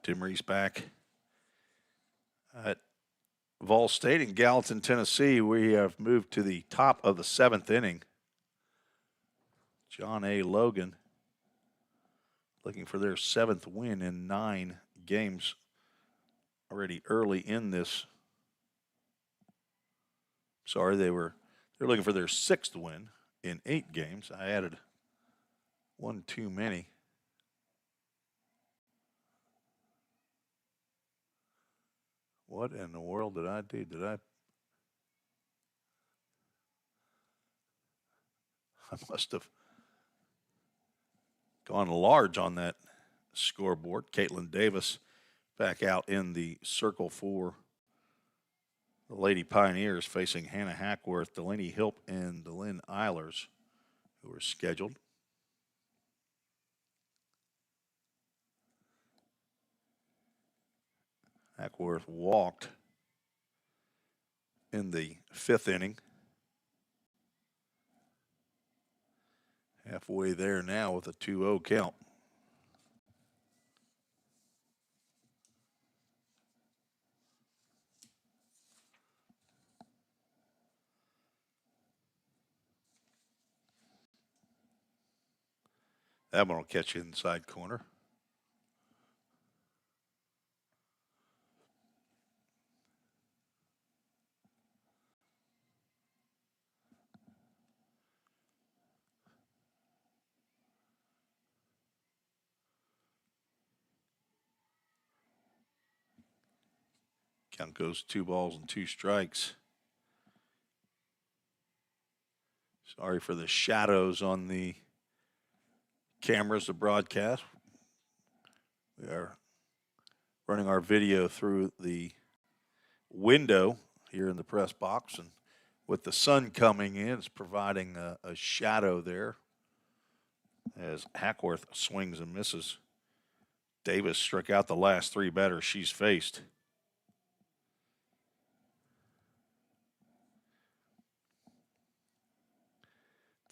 Tim Reese back at VolState in Gallatin, Tennessee. We have moved to the top of the 7th inning. John A. Logan looking for their 7th win in 9 games already early in this. Sorry, they're looking for their 6th win in 8 games. I added one too many. What in the world did I do? I must have gone large on that scoreboard. Caitlin Davis back out in the circle for the Lady Pioneers, facing Hannah Hackworth, Delaney Hilp, and Delynn Eilers, who are scheduled. Hackworth walked in the 5th inning. Halfway there now with a 2-0 count. That one will catch you inside corner. Count goes 2 balls and 2 strikes. Sorry for the shadows on the cameras, the broadcast. We are running our video through the window here in the press box, and with the sun coming in, it's providing a shadow there as Hackworth swings and misses. Davis struck out the last 3 batters she's faced.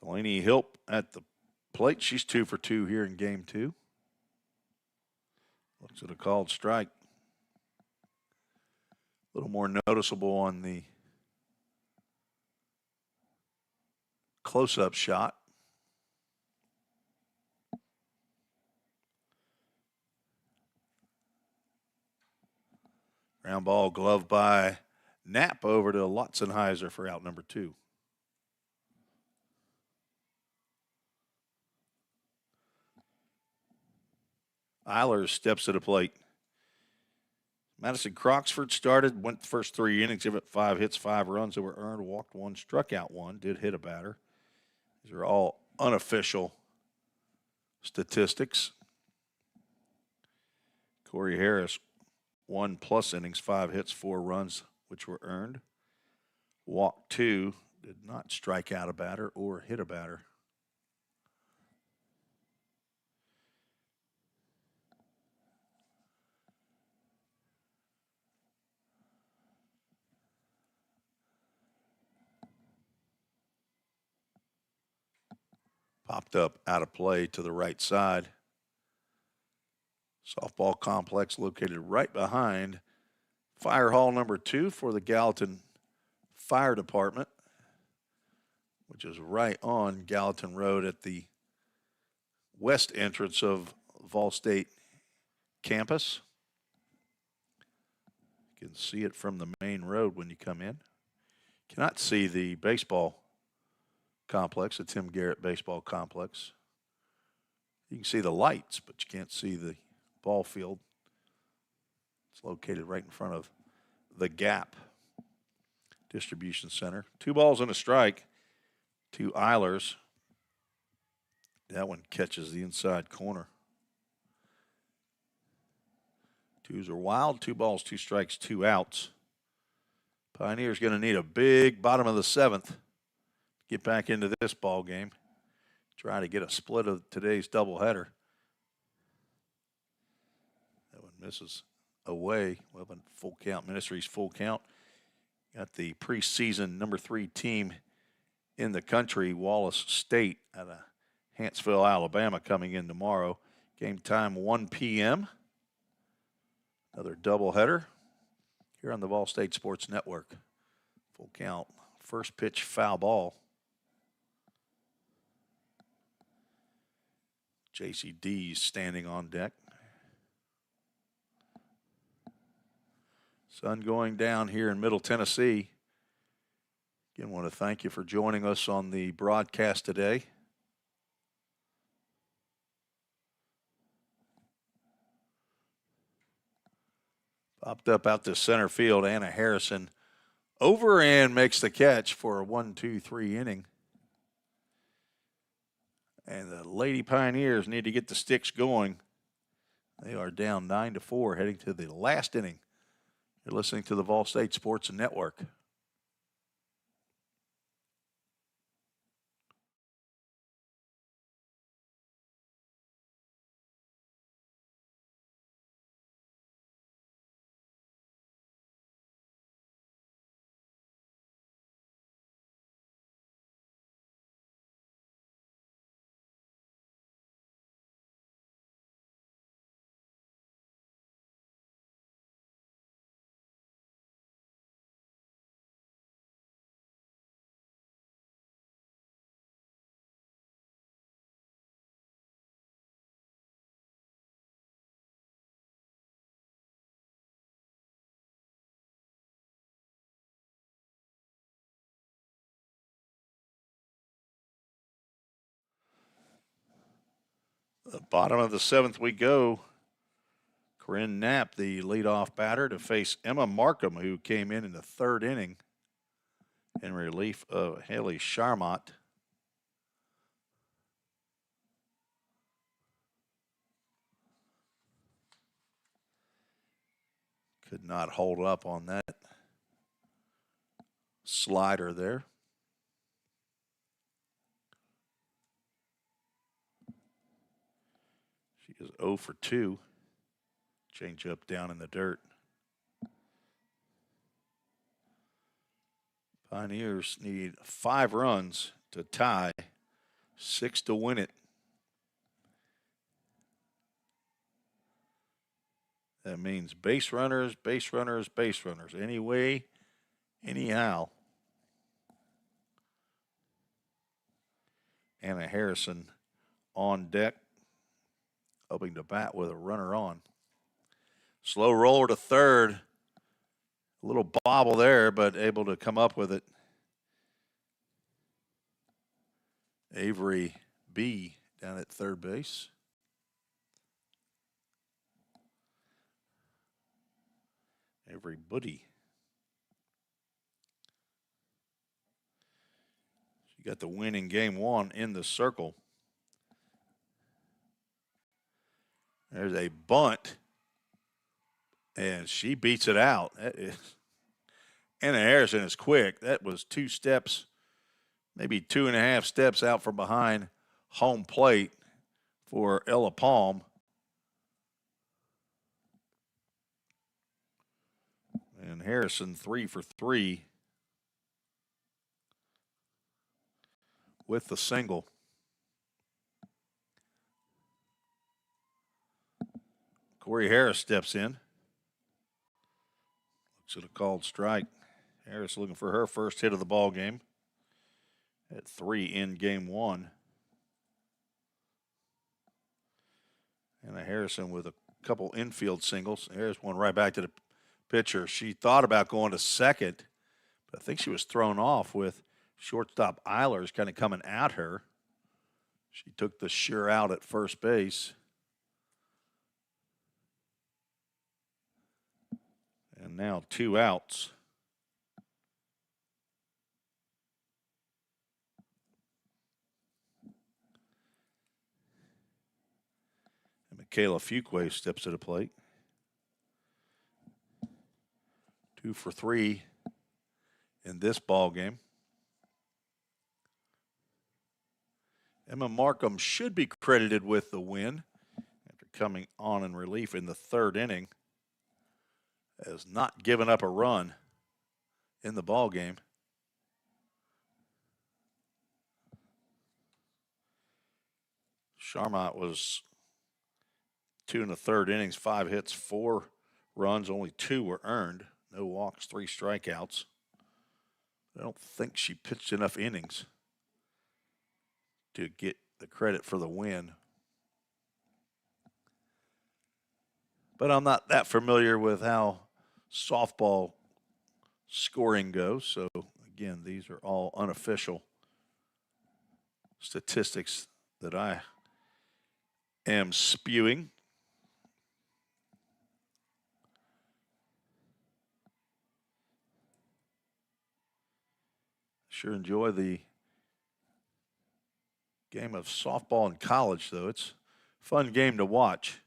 Delaney Hilp at the plate. She's 2 for 2 here in game 2. Looks at a called strike. A little more noticeable on the close-up shot. Ground ball gloved by Knapp over to Lotzenheiser for out number 2. Eilers steps to the plate. Madison Croxford started, went the first 3 innings, gave it 5 hits, 5 runs that were earned, walked 1, struck out 1, did hit a batter. These are all unofficial statistics. Corey Harris, 1+ innings, 5 hits, 4 runs, which were earned. Walked 2, did not strike out a batter or hit a batter. Popped up out of play to the right side. Softball complex located right behind Fire Hall number 2 for the Gallatin Fire Department, which is right on Gallatin Road at the west entrance of VolState campus. You can see it from the main road when you come in. Cannot see the baseball complex, the Tim Garrett baseball complex. You can see the lights, but you can't see the ball field. It's located right in front of the Gap Distribution Center. 2 balls and a strike to Eilers. That one catches the inside corner. 2s are wild. 2 balls, 2 strikes, 2 outs. Pioneers going to need a big bottom of the 7th to get back into this ball game. Try to get a split of today's doubleheader. That one misses away. Well, but full count. Ministries full count. Got the preseason number 3 team in the country, Wallace State, out of Huntsville, Alabama, coming in tomorrow. Game time 1 p.m. Another doubleheader here on the VolState Sports Network. Full count. First pitch, foul ball. JCD standing on deck. Sun going down here in Middle Tennessee. Again, want to thank you for joining us on the broadcast today. Popped up out to center field. Anna Harrison over and makes the catch for a 1-2-3 inning. And the Lady Pioneers need to get the sticks going. They are down 9-4 heading to the last inning. You're listening to the VolState Sports Network. The bottom of the 7th we go. Corinne Knapp, the leadoff batter, to face Emma Markham, who came in the 3rd inning in relief of Haley Charmont. Could not hold up on that slider there. She is 0 for 2. Change up down in the dirt. Pioneers need 5 runs to tie, 6 to win it. That means base runners, base runners, base runners. Any way, anyhow. Anna Harrison on deck, hoping to bat with a runner on. Slow roller to third. A little bobble there, but able to come up with it. Avery B. down at third base. Avery Buddy. She got the win in game 1 in the circle. There's a bunt, and she beats it out. That is, Anna Harrison is quick. That was 2 steps, maybe 2.5 steps out from behind home plate for Ella Palm. And Harrison 3 for 3 with the single. Corey Harris steps in. Looks at a called strike. Harris looking for her first hit of the ball game. At 3 in game 1. And a Harrison with a couple infield singles. Harris one right back to the pitcher. She thought about going to second, but I think she was thrown off with shortstop Eilers kind of coming at her. She took the sure out at first base. And now 2 outs. And Michaela Fuqua steps to the plate. 2 for 3 in this ball game. Emma Markham should be credited with the win after coming on in relief in the 3rd inning. Has not given up a run in the ball game. Charmont was 2 1/3 innings, 5 hits, 4 runs, only 2 were earned. No walks, 3 strikeouts. I don't think she pitched enough innings to get the credit for the win. But I'm not that familiar with how softball scoring goes. So, again, these are all unofficial statistics that I am spewing. Sure enjoy the game of softball in college, though. It's a fun game to watch.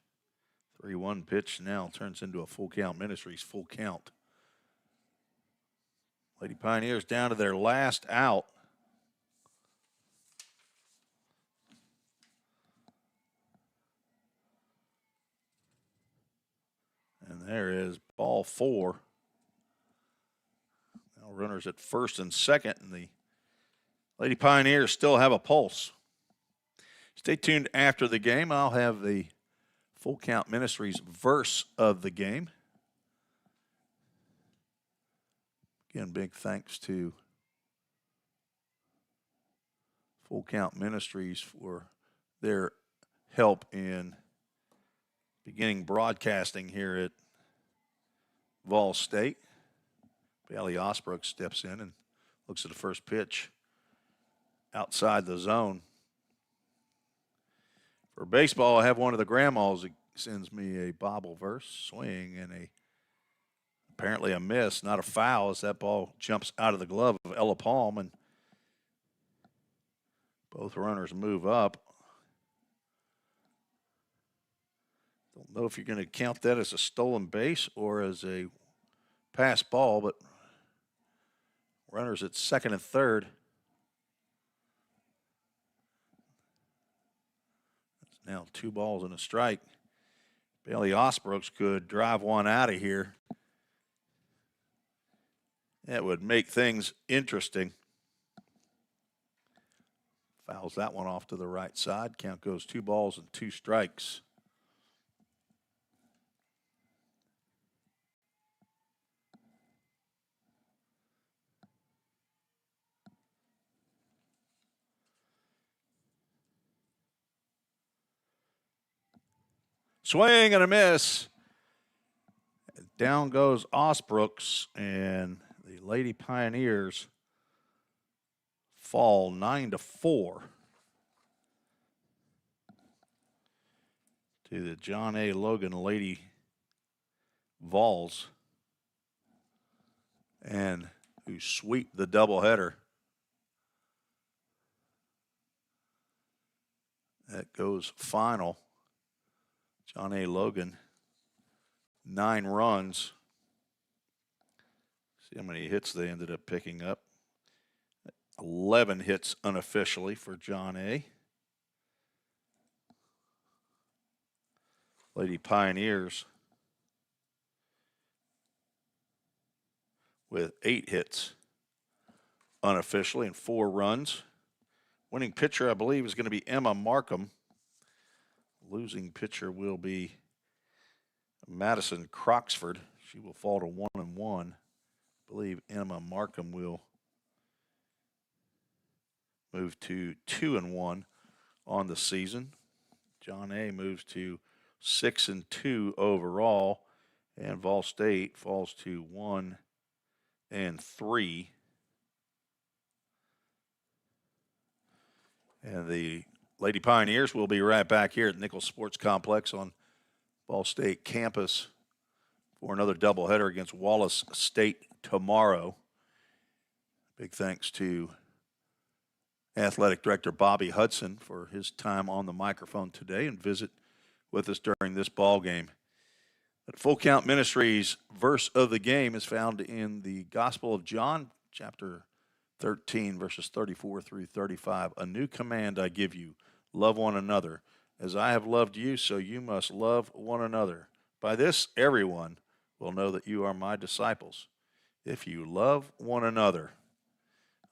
3-1 pitch now turns into a full count. Ministries full count. Lady Pioneers down to their last out. And there is ball 4. Now runners at first and second, and the Lady Pioneers still have a pulse. Stay tuned after the game. I'll have the Full Count Ministries verse of the game. Again, big thanks to Full Count Ministries for their help in beginning broadcasting here at VolState. Bailey Osbrook steps in and looks at the first pitch outside the zone. For baseball, I have one of the grandmas that sends me a bobble verse, swing, and apparently a miss, not a foul, as that ball jumps out of the glove of Ella Palm, and both runners move up. Don't know if you're going to count that as a stolen base or as a pass ball, but runners at second and third. It's now 2 balls and a strike. Bailey Osbrooks could drive one out of here. That would make things interesting. Fouls that one off to the right side. Count goes 2 balls and 2 strikes. Swing and a miss. Down goes Osbrooks, and the Lady Pioneers fall 9-4 to the John A. Logan Lady Vols, and who sweep the doubleheader. That goes final. John A. Logan, 9 runs. See how many hits they ended up picking up. 11 hits unofficially for John A. Lady Pioneers with 8 hits unofficially and 4 runs. Winning pitcher, I believe, is going to be Emma Markham. Losing pitcher will be Madison Croxford. She will fall to 1-1. I believe Emma Markham will move to 2-1 on the season. John A. moves to 6-2 overall, and VolState falls to 1-3. And the Lady Pioneers will be right back here at Nichols Sports Complex on VolState campus for another doubleheader against Wallace State tomorrow. Big thanks to Athletic Director Bobby Hudson for his time on the microphone today and visit with us during this ball game. But Full Count Ministries verse of the game is found in the Gospel of John, chapter 13, verses 34 through 35. A new command I give you, love one another. As I have loved you, so you must love one another. By this, everyone will know that you are my disciples, if you love one another.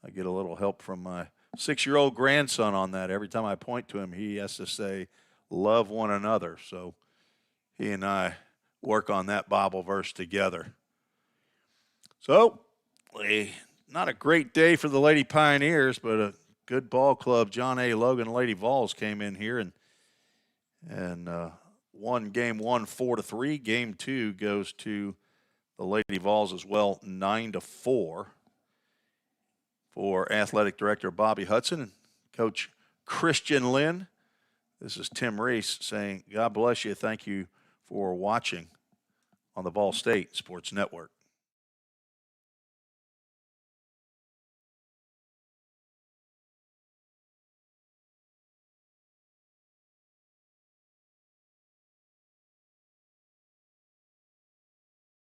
I get a little help from my 6-year-old grandson on that. Every time I point to him, he has to say, love one another. So he and I work on that Bible verse together. So, not a great day for the Lady Pioneers, but a good ball club. John A. Logan Lady Vols came in here and won game 1 4-3. Game 2 goes to the Lady Vols as well, 9-4. For Athletic Director Bobby Hudson and Coach Christian Lynn, this is Tim Reese saying, God bless you. Thank you for watching on the VolState Sports Network.